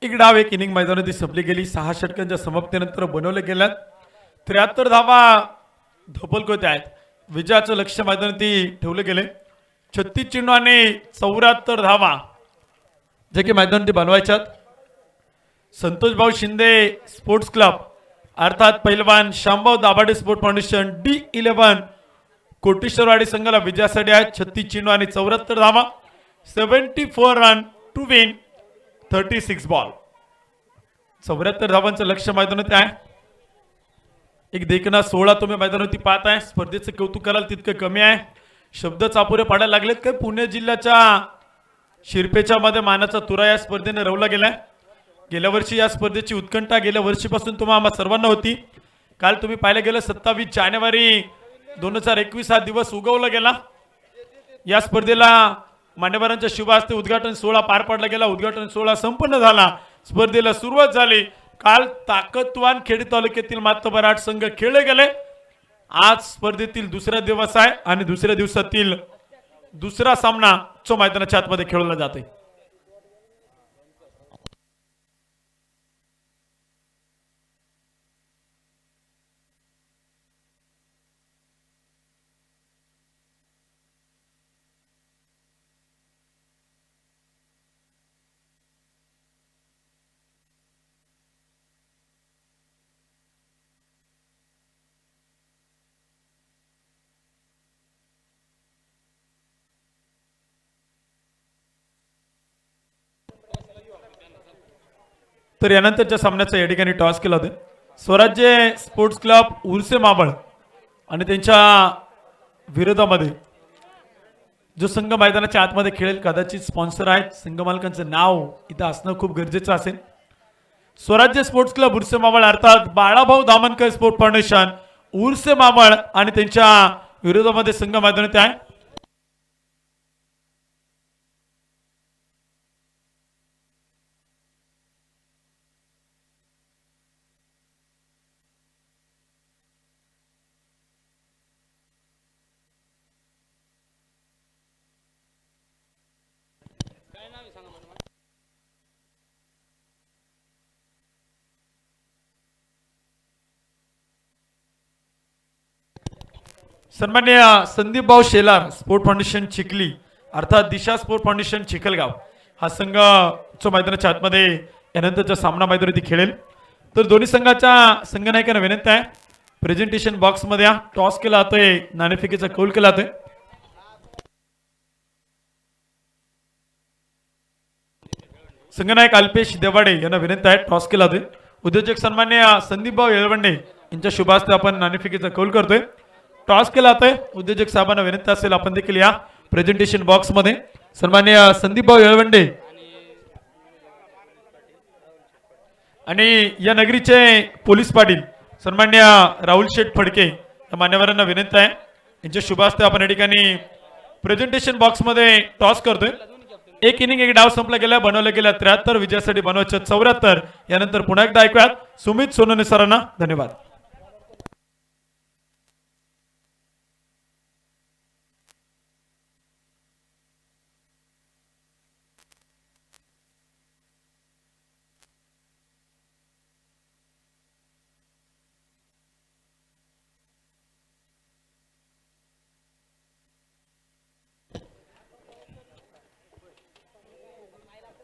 एक डाव एक इनिंग मैदानात संपली गेली. 6 षटकांच्या समाप्तीनंतर बनवले गेल्यात. 73 धावा धोपलक होते आहेत. विजयाचं लक्ष मैदानात ठेवले गेले. 36 चेंडू आणि 74 धावा जे की मैदानात बनवायच्यात. संतोष भाऊ शिंदे स्पोर्ट्स क्लब अर्थात पैलवान शामभाऊ दाभाडे स्पोर्ट फाउंडेशन D11 कोटेश्वरवाडी संघाला विजयासाठी आहेत. 36 चेंडू आणि 74 धावा, 74 रन टू विन 36 बॉल. 74 धावांचं लक्ष मैदानात आहे. एक देखना 16 तुम्ही मैदानावरती पाहताय. स्पर्धेचं कौतुक कराल तितकं कमी आहे. शब्द चापुरे पाडायला लागलेत. काय पुणे जिल्ह्याच्या शिरपेच्या मध्ये मानाचा तुरा या स्पर्धेने रवला गेलाय. गेल्या वर्षी या स्पर्धेची उत्कंठा गेल्या वर्षीपासून तुम्हाला सर्वांना होती. काल तुम्ही पाहिलं गेलं 27 जानेवारी 2021 हा दिवस उगवला गेला. या स्पर्धेला मान्यवरांच्या शुभ हस्ते उद्घाटन सोहळा पार पाडला गेला. उद्घाटन सोहळा संपन्न झाला. स्पर्धेला सुरुवात झाली. काल ताकदवान खेड तालुक्यातील मातबर 8 संघ खेळले गेले. आज स्पर्धेतील दुसरा दिवस आहे आणि दुसऱ्या दिवसातील दुसरा सामना जो मैदानाच्या आतमध्ये खेळवला जातोय. तर यानंतरच्या सामन्याचा या ठिकाणी टॉस केला होता स्वराज्य स्पोर्ट्स क्लब उर्से माबळ आणि त्यांच्या विरोधामध्ये जो संघ मैदानाच्या आतमध्ये खेळेल कदाचित स्पॉन्सर आहेत संघ मालकांचं नाव इथं असणं खूप गरजेचं असेल. स्वराज्य स्पोर्ट्स क्लब उर्से मावळ अर्थात बाळाभाऊ दामनकर स्पोर्ट फाउंडेशन उर्से मावळ आणि त्यांच्या विरोधामध्ये संघ मैदानात आहे. सन्मान्य संदीप भाऊ शेलार स्पोर्ट फाउंडेशन चिखली अर्थात दिशा स्पोर्ट फाउंडेशन चिखलगाव हा संघ जो मैदानाच्या आतमध्ये यानंतरचा सामना मैदानात खेळेल. तर दोन्ही संघाच्या संघनायकांना विनंती आहे प्रेझेंटेशन बॉक्स मध्ये या. टॉस केला जातोय नाणेफेकीचा कौल केला जातोय. संघनायक अल्पेश देवाडे यांना विनंती आहे टॉस केला जातोय. उद्योजक सन्मान्य संदीप भाऊ येळवंडे यांच्या शुभ हस्ते आपण नाणेफेकीचा कौल करतोय. टॉस केला जातोय. उद्योजक साहेबांना विनंती असेल आपण देखील या प्रेझेंटेशन बॉक्स मध्ये. सन्मान्य संदीप भाऊ येळवंडे आणि या नगरीचे पोलीस पाटील सन्मान्य राहुल शेठ फडके या मान्यवरांना विनंती आहे यांच्या शुभ हस्ते आपण या ठिकाणी प्रेझेंटेशन बॉक्स मध्ये टॉस करतोय. एक इनिंग एक डाव संपला गेला बनवल्या गेल्या 73 विजयासाठी बनवायच्या 74. यानंतर पुन्हा एकदा ऐकूयात सुमित सोनवणे सरांना. धन्यवाद.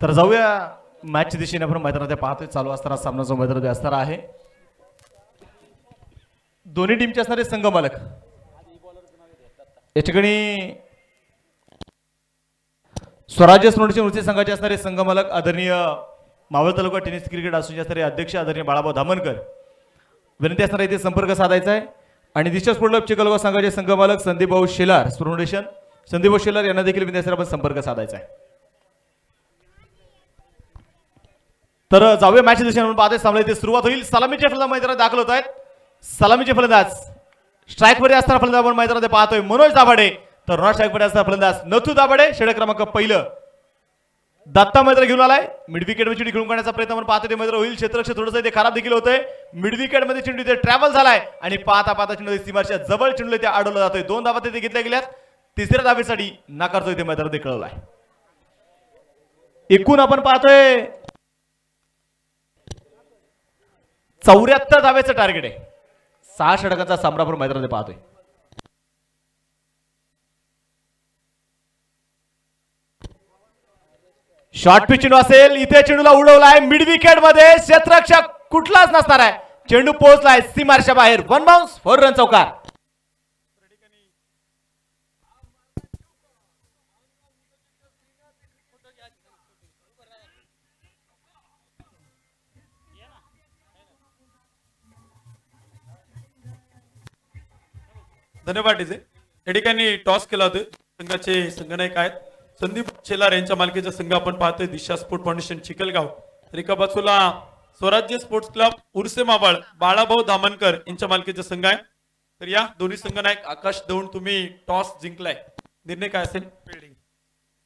तर जाऊया मॅचच्या दिशेने आपण मैदानात पाहतोय. चालू असताना सामना जो मैदानात असणार आहे दोन्ही टीमचे असणारे संघ मालक या ठिकाणी स्वराज्य स्पोर्ट्स उर्से संघाचे असणारे संघ मालक आदरणीय मावळ तालुका टेनिस क्रिकेट असोसिएशनचे असणारे अध्यक्ष आदरणीय बाळाभाऊ धामनकर विनंती असणारे इथे संपर्क साधायचा आहे. आणि दिशा स्पोर्ट क्लब चिखलगाव संघाचे संघ मालक संदीप भाऊ शेलार स्पोर्ट फाउंडेशन संदीप भाऊ शेलार यांना देखील विनंती असणारे आपण संपर्क साधायचा आहे. तर जाऊया मॅच दिशेने म्हणून पाहतोय सामना इथे सुरुवात होईल. सलामीचे फलंदाज मैदानात दाखल होत आहेत. सलामीचे फलंदाज स्ट्राईक मध्ये असताना फलंदाज आपण मैदानात पाहतोय मनोज दाभाडे. तर नॉन स्ट्राईक मध्ये असताना फलंदाज नथू दाभाडे. षटक क्रमांक पहिलं दत्ता मैदान घेऊन आलाय. मिड विकेट मध्ये चेंडू खेळून काढण्याचा प्रयत्न आपण पाहतोय. ते मैदान होईल क्षेत्ररक्षक थोडंसं ते खराब देखील होतंय. मिड विकेट मध्ये चेंडू इथे ट्रॅव्हल झालाय आणि पाहता पाहता चेंडू सीमाच्या जवळ चेंडू इथे अडवला जातोय. 2 धावा तिथे घेतल्या गेल्यात. तिसऱ्या धावेसाठी नाकारतो इथे मैदानात कळवलाय. एकूण आपण पाहतोय 74 धावेचं टार्गेट आहे. 6 षटकांचा सामना आपण मैदानात पाहतोय. शॉर्ट पिच चेंडू असेल इथे चेंडूला उडवलाय मिड विकेट मध्ये क्षेत्ररक्षक कुठलाच नसणार आहे. चेंडू पोहोचलाय सीमारच्या बाहेर. 1 बाउन्स 4 रन चौकार. धन्यवाद डीजे. या ठिकाणी टॉस केला होता. संघाचे संघनायक आहेत संदीप शेलार यांच्या मालकीचा संघ आपण पाहतोय दिशा स्पोर्ट फाउंडेशन चिखलगाव. तर एका बाजूला स्वराज्य स्पोर्ट्स क्लब उर्से मावळ बाळाभाऊ दामनकर यांच्या मालकीचा संघ आहे. तर या दोन्ही संघनायक आकाश दौंड तुम्ही टॉस जिंकलाय. निर्णय काय असेल? फिल्डिंग.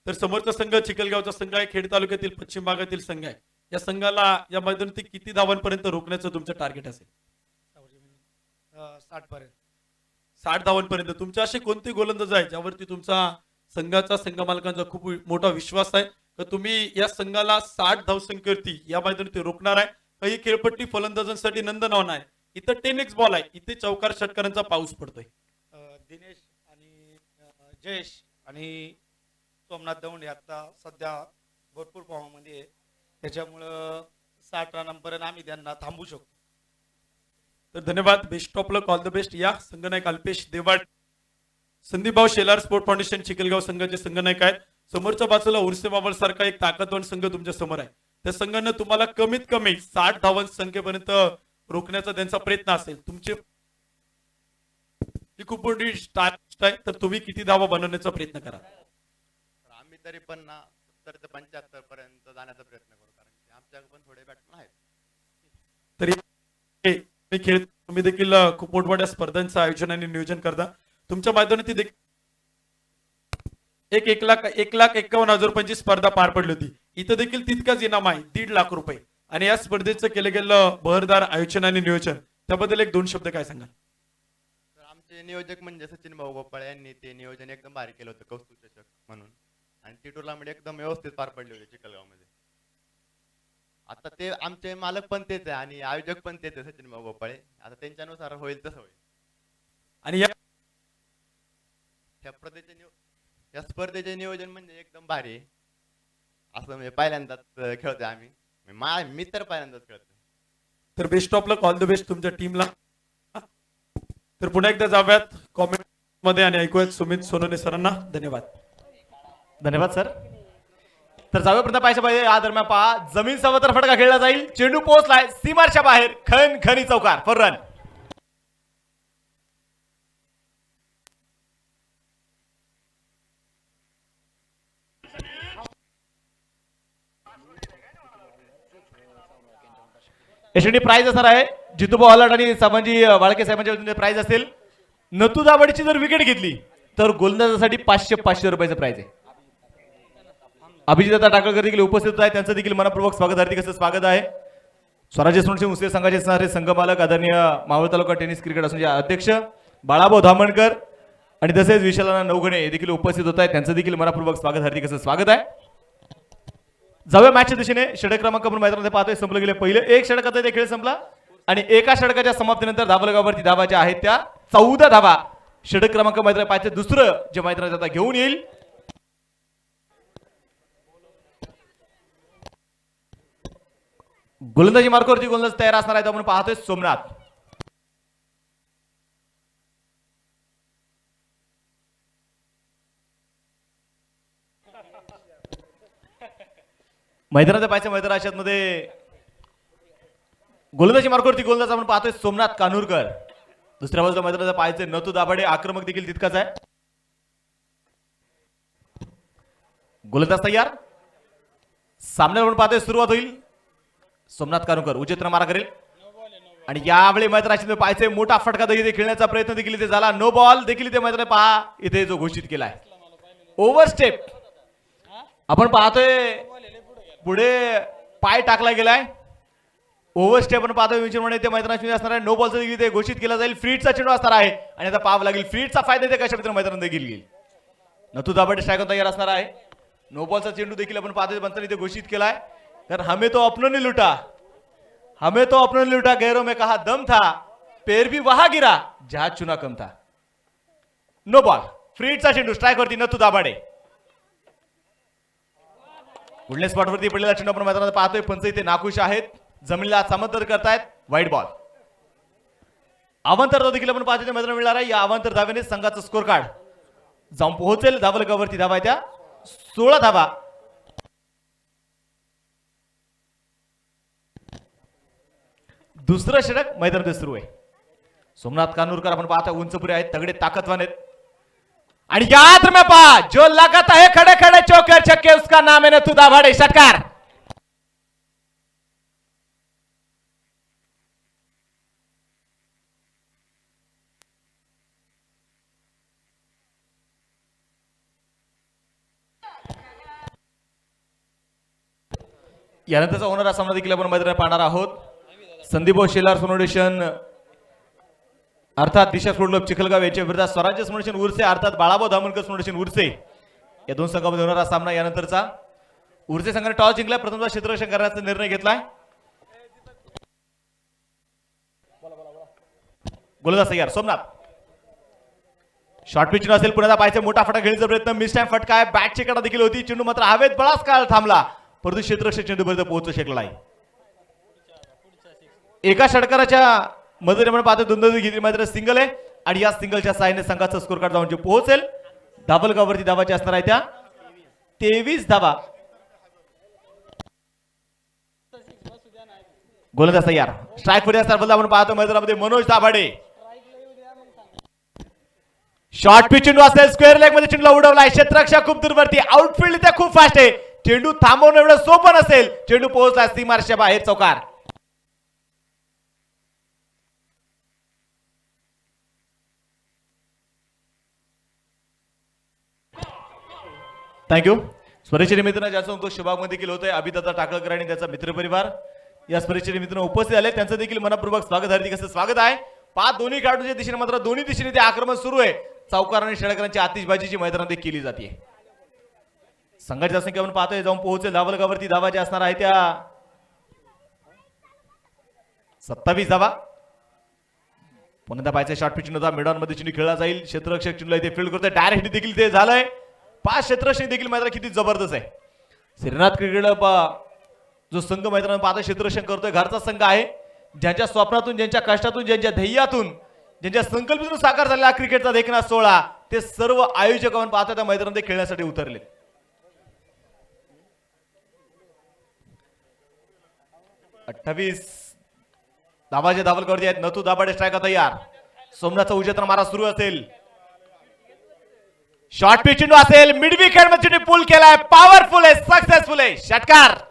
तर समोरचा संघ चिखलगावचा संघ आहे. खेड तालुक्यातील पश्चिम भागातील संघ आहे. या संघाला या मैदानात किती धावांपर्यंत रोखण्याचं तुमचं टार्गेट असेल? 60 पर्यंत. 60 धावांपर्यंत. तुमचे असे कोणते गोलंदाज आहेत ज्यावरती तुमचा संघाचा संघ मालकांचा खूप मोठा विश्वास आहे तर तुम्ही या संघाला 60 धावसंख्येवरती या मैदानात रोखणार आहे? काही खेळपट्टी फलंदाजांसाठी नंदनवन आहे. इथं 10x बॉल आहे. इथे चौकार षटकारांचा पाऊस पडतोय. दिनेश आणि जयेश आणि सोमनाथ दौंडे आता सध्या भरपूर फॉर्ममध्ये आहे. त्याच्यामुळं 60 रनांपर्यंत आम्ही त्यांना थांबवू शकतो. तर धन्यवाद. Best of luck. All the best. या संघनायक अल्पेश देवाड संदीप भाऊ शेलार स्पोर्ट फाउंडेशन चिखलगाव संघाचे संघनायक आहेत. समोरच्या बाजूला उर्से मावळ सारखा एक ताकदवान संघ तुमच्या समोर आहे. त्या संघानं तुम्हाला कमीत कमी 60 धावांच्या संख्येपर्यंत रोखण्याचा त्यांचा प्रयत्न असेल. तुमचे ही खूप मोठी स्टार्ट आहे, तर तुम्ही किती धावा बनवण्याचा प्रयत्न करा. तर आम्ही तरी पण ना 70 ते 75 पर्यंत जाण्याचा प्रयत्न करू, कारण की आमच्याकडे पण थोडे बॅट्समन आहेत. तरी हे खेळ तुम्ही देखील खूप मोठमोठ्या स्पर्धांचं आयोजन आणि नियोजन करता. तुमच्या मैदानात देखील एक लाख 51,000 रुपयांची स्पर्धा पार पडली होती. इथं देखील तितकाच इनाम आहे, 1.5 लाख रुपये. आणि या स्पर्धेचं केलं गेलं बहरदार आयोजन आणि नियोजन, त्याबद्दल एक 2 शब्द काय सांगाल. तर आमचे नियोजक म्हणजे सचिन भाऊ गोपाळ यांनी ते नियोजन एकदम भारी केलं होतं, कौस्तुभ चषक म्हणून. आणि ती टुर्नामेंट एकदम व्यवस्थित पार पडली होती चिखलगावमध्ये. आता ते आमचे मालक पण तेच आहे आणि आयोजक पण तेच आहे, सचिन भाऊ गोपाळे. आता त्यांच्यानुसार होईल तसं होईल. आणि या या स्पर्धेचे नियोजन म्हणजे एकदम भारी आहे. असं म्हणजे पहिल्यांदाच खेळतोय आम्ही. मी तर पहिल्यांदाच खेळतोय. तर best of luck, all the best तुमच्या टीमला. तर पुन्हा एकदा जाऊयात कॉमेंट मध्ये आणि ऐकूयात सुमित सोनोने सरांना. धन्यवाद. धन्यवाद सर. तर जाऊया प्रथम पाहायच्या पाहिजे या दरम्यान पहा जमीन सवतर फटका खेळला जाईल. चेंडू पोहोचलाय सीमारच्या बाहेर, खनी चौकार फॉर रन. यशवंती प्राइज असणार आहे. जितूभाऊ हलाट आणि सामांजी वाळके साहेबांच्या वतीने प्राइज असेल. नतू दाभाडेची जर विकेट घेतली तर गोलंदाजासाठी 500 रुपयाचं प्राइज आहे. अभिजित टाकळकर देखील उपस्थित आहे, त्यांचं देखील मनपूर्वक स्वागत, हार्दिक असं स्वागत आहे. स्वराज्य सोनशी मुस्लिम संघाचे असणारे संघमालक आदरणीय मावळ तालुका टेनिस क्रिकेट असोसिएशनचे अध्यक्ष बाळाभाऊ धामणकर आणि तसेच विशालाना नवघणे हे देखील उपस्थित होत आहेत, त्यांचं देखील मनपूर्वक स्वागत, हार्दिक असं स्वागत आहे. जाऊया मॅचच्या दिशेने. षटक क्रमांक आपण मैदानामध्ये पाहतोय, संपलं गेले पहिले एक षटकाचा ते खेळ संपला आणि एका षटकाच्या समाप्तीनंतर धावलगावरती धावा ज्या आहेत त्या 14 धावा. षटक क्रमांक मैदानात पाहायचं दुसरं जे मैदानात आता घेऊन येईल. गोलंदाजी मार्गावरती गोलंदाज तयार असणार आहे, आपण पाहतोय सोमनाथ. मैदानाच्या पाहायच्या मैदानाच्या मध्ये गोलंदाजी मार्गावरती गोलंदाज आपण पाहतोय सोमनाथ कानूरकर. दुसऱ्या बाजूला मैदानाचा पाहायचे नतू दाभाडे, आक्रमक देखील तितकाच आहे. गोलंदाज तयार. सामन्यावर आपण पाहतोय सुरुवात होईल. सोमनाथ कानूरकर उचित्र मारा करेल आणि यावेळी मैदानाची पाहायचे मोठा फटका देखील खेळण्याचा प्रयत्न देखील इथे झाला. नो बॉल देखील इथे मैदानात पहा इथे जो घोषित केलाय ओव्हर स्टेप. आपण पाहतोय पुढे पाय टाकला गेलाय. ओव्हर स्टेप आपण पाहतोय विचारणे ते मैदानात असणार आहे. नो बॉलचा देखील इथे घोषित केला जाईल. फ्रीडचा चेंडू असणार आहे आणि आता पाहावं लागेल फ्रीडचा फायदा इथे कशा पद्धतीने मैदानात देखील घेईल. नतू दाभाडे स्ट्रायकर तयार असणार आहे. नो बॉलचा चेंडू देखील आपण पाहतोय बनताना इथे घोषित केलाय. तर हमें तो अपनों ने लूटा गैरों में कहा दम था, पैर भी वहां गिरा जहां चुना कम था. No ball. फ्रीडचा चेंडू स्ट्राइक वरती नतू दाभाडे. पुढल्या स्पॉट वरती पडलेला चेंडू आपण मैदानात पाहतोय. पंच इथे नाखुश आहेत, जमिनीला समांतर करतायत. वाईट बॉल. अवांतर देखील आपण पाहतोय मैदानात मिळणार आहे. या अवांतर धावेने संघाचा स्कोर कार्ड जाऊन पोहोचेल. धावलगावरती धावा त्या 16 धावा. दुसरं षटक मैदानात सुरू आहे. सोमनाथ कानूरकर आपण पाहता उंचपुरे आहेत, तगडे ताकदवान आहेत आणि या दरम्यान पहा जो लगाता है खड़े खड़े चौकर छक्के उसका नाम है नतू दाभाडे. षटकार. यानंतरचा होणारा सामना देखील आपण मैदानात पाहणार आहोत. संदीप शेलार फाउंडेशन अर्थात दिशा स्पोर्ट क्लब चिखलगाव यांच्या विरोधात स्वराज्य फाउंडेशन उर्से अर्थात बाळाभाऊ धामणकर फाउंडेशन उर्से या दोन संघांमध्ये होणारा सामना. यानंतरचा उर्से संघाने टॉस जिंकला, प्रथमतः क्षेत्ररक्षण करण्याचा निर्णय घेतलाय. गोलंदाज तयार सोमनाथ. शॉर्ट पिच असेल पुन्हा पाहायचं मोठा फटका खेळण्याचा प्रयत्न. मिस टाइम फटका आहे. बॅटची कडा देखील होती. चेंडू मात्र हवेत बराच काळ थांबला, परंतु क्षेत्ररक्षक चेंडूपर्यंत पोहोचू शकला नाही. एका षटकाराच्या मदतीने आपण पाहतो दोन घेतली मात्र सिंगल आहे आणि या सिंगलच्या साहाय्याने संघाचा स्कोर कार्ड जाऊन पोहोचेल. धावलगावरती धावाची असणार आहे त्या 23 धावा. गोलंदाज तयार. स्ट्राईक मध्ये असताना आपण पाहतो मैदानामध्ये मनोज दाभाडे. शॉर्ट पिच चेंडू असेल, स्क्वेअर लेग मध्ये चेंडूला उडवलाय. क्षेत्ररक्षक खूप दूरवरती, आउटफील्ड इथे खूप फास्ट आहे. चेंडू थांबवणं एवढं सोपं नसेल. चेंडू पोहोचला सीमारेषेच्या बाहेर, चौकार. थँक्यू. स्पर्धेच्या निमित्तानं ज्याचा तो शुभागमन देखील होतोय अभिदत्ता टाकळकर आणि त्याचा मित्रपरिवार या स्पर्धेच्या निमित्तानं उपस्थित आले. त्यांचं देखील मनपूर्वक स्वागत, हार्दिक असं स्वागत आहे. पाच दोन्ही खेळाडूंच्या दिशेने मात्र दोन्ही दिशेने ते आक्रमण सुरू आहे. चौकार आणि षटकारांची आतिषबाजीची मैदानात केली जाते. संघाची संख्या आपण पाहतोय जाऊन पोहोचेल धावलगावरती. धावा ज्या असणार आहे त्या 27 धावा. पुन्हा पाहायचं शॉर्ट पिच होता, मिडॉन मध्ये चेंडू खेळला जाईल. क्षेत्ररक्षक चेंडूला इथे फील्ड करतोय. डायरेक्ट देखील ते झालंय. 5 क्षेत्ररक्षक देखील मैदान किती जबरदस्त आहे. श्रीनाथ क्रिकेट जो संघ मैदानात पाहता क्षेत्ररक्षण करतोय घरचा संघ आहे. ज्यांच्या स्वप्नातून, ज्यांच्या कष्टातून, ज्यांच्या ध्येयातून, ज्यांच्या संकल्पनेतून साकार झालेला क्रिकेटचा देखणा सोहळा, ते सर्व आयोजक आपण पाहता त्या मैदानामध्ये खेळण्यासाठी उतरले. अठ्ठावीस धावाचे धावलकरती आहेत. नथू दाभाडे स्ट्रायकर तयार. सोमनाथचा उजेत्र मारा सुरू असेल. शॉर्ट पिच चेंडू असेल, मिड विकेट मध्ये चेंडू पुल केलाय. पॉवरफुल आहे, सक्सेसफुल आहे. षटकार.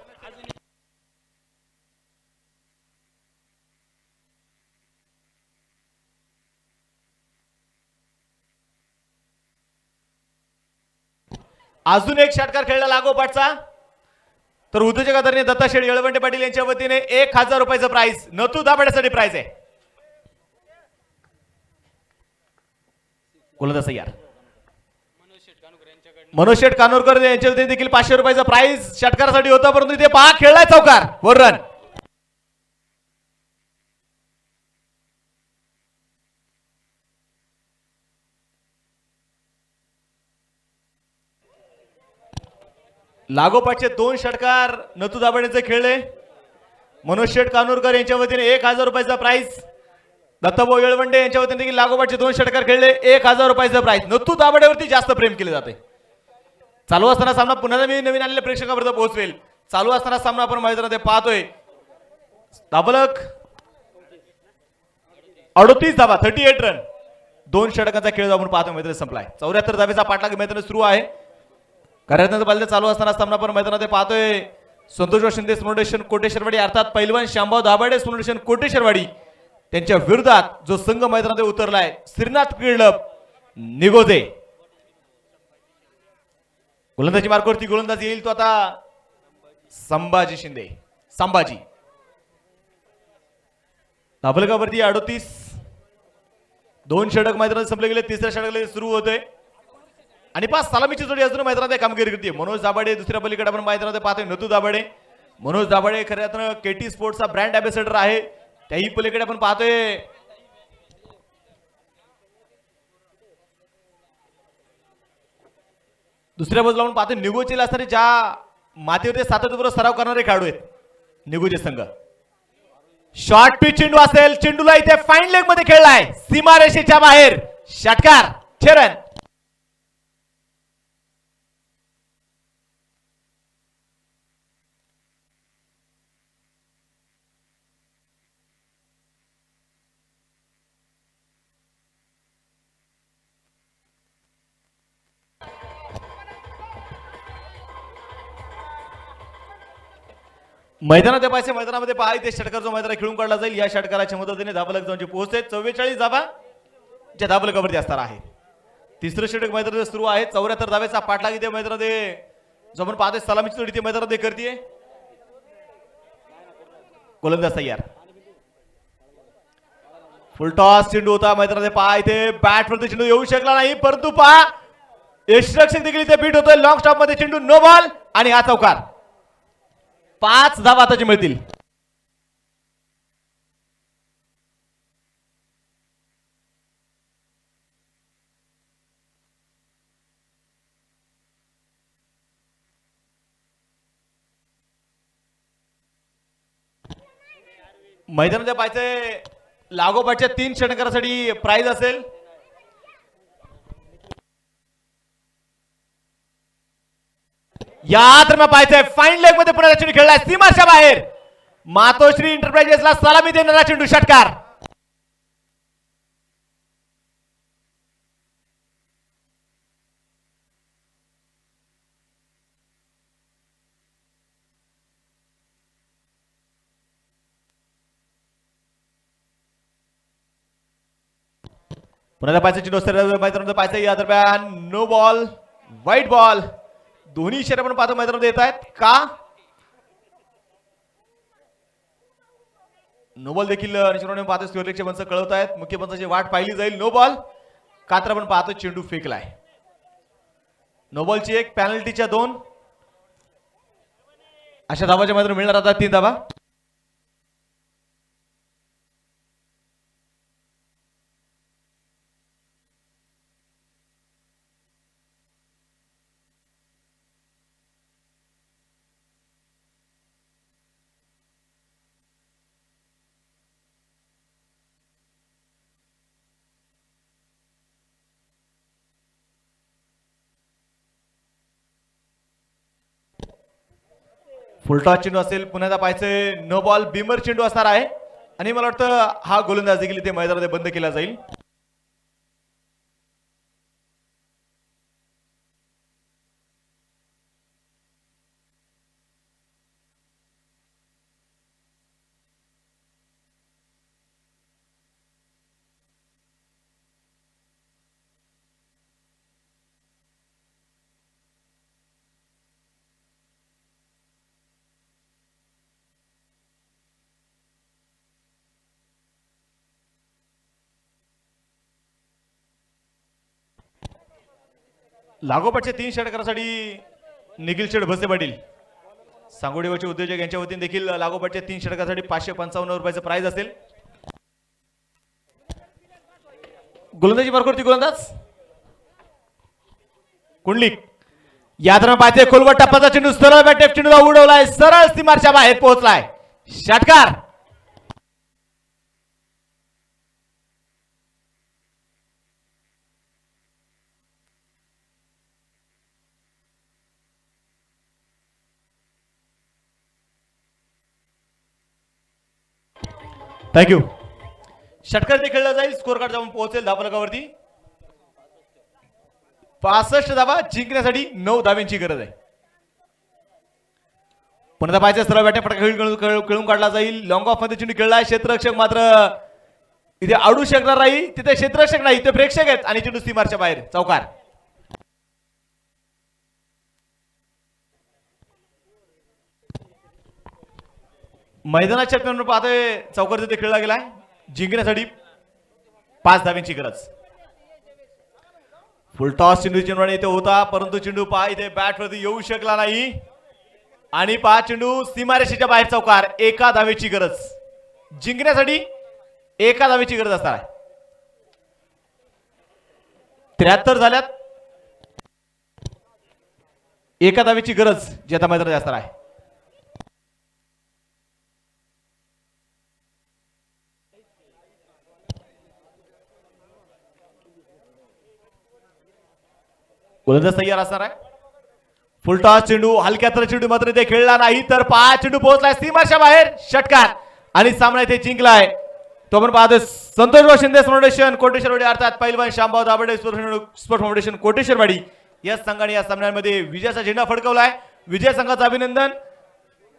अजून एक षटकार खेळला लागोपाठचा. तर उद्योजक आदरणीय दत्ता शेठ येळवंडे पाटील यांच्या वतीने 1000 रुपयाचं प्राइस नथू दाभाड्यासाठी प्राइस आहे. गोलंदाज तयार. मनोज शेठ कानोरकर यांच्या वतीने देखील 500 रुपयाचं प्राइस षटकारासाठी होतं, परंतु इथे पहा खेळलाय चौकार वर रन. लागोपाठचे 2 षटकार नथू दाभाडेचे खेळले. मनोज शेठ कानोरकर यांच्या वतीने 1000 रुपयाचा प्राइस. दत्ताभाऊ येळवंडे यांच्या वतीने देखील लागोपाठचे 2 षटकार खेळले. 1000 रुपयाचा प्राइस. नथू दाभाडेवरती जास्त प्रेम केले जाते. चालू असताना सामना पुन्हा मी नवीन आलेल्या प्रेक्षकांपर्यंत पोहोचवेल. चालू असताना सामना आपण मैदानात पाहतोय. धाबलक 38 धावा, 38 रन. 2 षटकांचा खेळ आपण पाहतोय. मैदान संपलाय. 74 धावेचा पाठलाग मैदान सुरू आहे. कार्यात्मक बालदे चालू असताना सामना आपण मैदानात पाहतोय. संतोष शिंदे स्मोडेशन कोटेश्वरवाडी अर्थात पैलवान शांभाऊ दाभाडे स्मोडेशन कोटेश्वरवाडी त्यांच्या विरोधात जो संघ मैदानात उतरलाय श्रीनाथ क्रीडक निगोजे. गोलंदाजी मार्गावरती गोलंदाज येईल तो आता संभाजी शिंदे. संभाजी धाबलगावरती 38. 2 षटक मैदानात संपले गेले. तिसऱ्या षटकाला सुरू होतोय आणि 5 सलामीची जोडी अजून मैदानात कामगिरी करते. मनोज दाभाडे दुसऱ्या पलीकडे आपण मैदानात पाहतोय. नथू दाभाडे. मनोज दाभाडे खऱ्या अर्थानं केटी स्पोर्ट्सचा ब्रँड अँबॅसेडर आहे. त्याही पलीकडे आपण पाहतोय दुसऱ्या बाजूला आपण पाहतोय निगोचेला असणारे ज्या मातीवरती सातत्यपूर्वक सराव करणारे खेळाडू आहेत निगोचे संघ. शॉर्ट पिच चेंडू असेल, चेंडूला इथे फाईन लेग मध्ये खेळलाय सीमारेषेच्या बाहेर. षटकार. 6 रन. मैदानात पाहिजे. मैदानामध्ये पहा इथे षटकार जो मैदानात खेळून काढला जाईल. या षटकाराच्या मदतीने धाबलक जाऊन पोहोचते. 44 धावा ज्या धाबलकावरती असणार आहे. तिसरं षटक मैदानात सुरू आहे. 74 धावेचा पाठलाग इथे मैदानामध्ये जो आपण पाहतोय सलामीची जोडी इथे मैदानात करते. गोलंदाज तयार. फुल टॉस चेंडू होता मैदानात. पहा इथे बॅट वरती चेंडू येऊ शकला नाही, परंतु पहा यष्टरक्षक देखील इथे बीट होतोय. लॉंग स्टॉप मध्ये चेंडू नो बॉल आणि हा चौकार. 5 धावा आताचे मिळतील. मैदानाच्या पाहिजे लागोपाठच्या 3 षटकारासाठी प्राइज असेल. या दरम्यान पाहायचंय फाईन लेग मध्ये पुन्हा चेंडू खेळलाय सीमाच्या बाहेर. मातोश्री इंटरप्राइजेसला सलामी देणारा चेंडू षटकार. पुन्हा पायचा चेंडू मैदानामध्ये पायचा या दरम्यान नो बॉल व्हाईट बॉल दोन्ही इशारे आपण पाहतो मैदानामध्ये येत आहेत का. नो बॉल देखील निश्चितपणे पाहतो स्कोअरचे पंच कळवत आहेत. मुख्य पंचाची वाट पाहिली जाईल. नो बॉल का तर आपण पाहतो चेंडू फेकलाय. नो बॉलची एक पॅनल्टीच्या 2 अशा धावाच्या मैदानात मिळणार आता 3 धावा. फुलटॉस चेंडू असेल पुन्हा पाहायचे. नो बॉल बिमर चेंडू असणार आहे आणि मला वाटतं हा गोलंदाज देखील ते मैदानामध्ये बंद केला जाईल. लागोपाठच्या 3 षटकारासाठी निखिल शेठ भसे पाटील सांगोडेवरचे उद्योजक यांच्या वतीने देखील लागोपाठच्या 3 षटकारासाठी 555 रुपयाचं प्राइज असेल. गोलंदाजी बरकोरती गोलंदाज कुंडलिक या दरम्यान पाहते खोलवर टप्प्याचा चेंडू सरळ बॅट चेंडूला उडवलाय. सरळ सीमारच्या बाहेर पोहोचलाय. षटकार. थँक्यू. षटकार ते खेळला जाईल. स्कोर कार्ड जाऊन पोहोचेल धावफलकावरती. 65 धावा जिंकण्यासाठी 9 धावांची गरज आहे. पुन्हा पाहिजे सरळ बॅटे फटका खेळून काढला जाईल. लॉंग ऑफ मध्ये चेंडू खेळलाय. क्षेत्ररक्षक मात्र इथे अडू शकणार नाही. तिथे क्षेत्ररक्षक नाही इथे प्रेक्षक आहेत आणि चेंडू सीमारच्या बाहेर चौकार. मैदानाच्या चॅम्पियन पाहतोय चौकार तिथे खेळला गेलाय. जिंकण्यासाठी 5 धावांची गरज. फुल टॉस चेंडू चेंडू इथे होता परंतु चेंडू पहा इथे बॅट वरती येऊ शकला नाही आणि 5 चेंडू सीमारेषेच्या बाहेर चौकार. 1 धावेची गरज. जिंकण्यासाठी 1 धावेची गरज असणार आहे. 73 झाल्यात. 1 धावेची गरज जी आता मैदानात असणार आहे. गोलंदाज तयार असणार आहे. फुलटॉस चेंडू हलक्या तर चेंडू मात्र ते खेळला नाही तर 5 चेंडू पोहोचलाय सीमाच्या बाहेर. षटकार आणि सामना इथे जिंकलाय. तो आपण पाहतोय संतोष शिंदे फाउंडेशन कोटेश्वरवाडी अर्थात पैलवान शामभाऊ दाभाडे स्पोर्ट्स फाउंडेशन कोटेश्वरवाडी या संघाने या सामन्यामध्ये विजयाचा झेंडा फडकवलाय. विजय संघाचं अभिनंदन.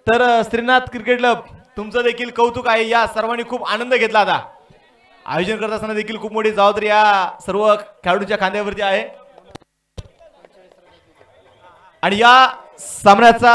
तर श्रीनाथ क्रिकेट क्लब तुमचं देखील कौतुक आहे. या सर्वांनी खूप आनंद घेतला. आता आयोजन करत असताना देखील खूप मोठी जबाबदारी या सर्व खेळाडूंच्या खांद्यावरती आहे आणि या सामन्याचा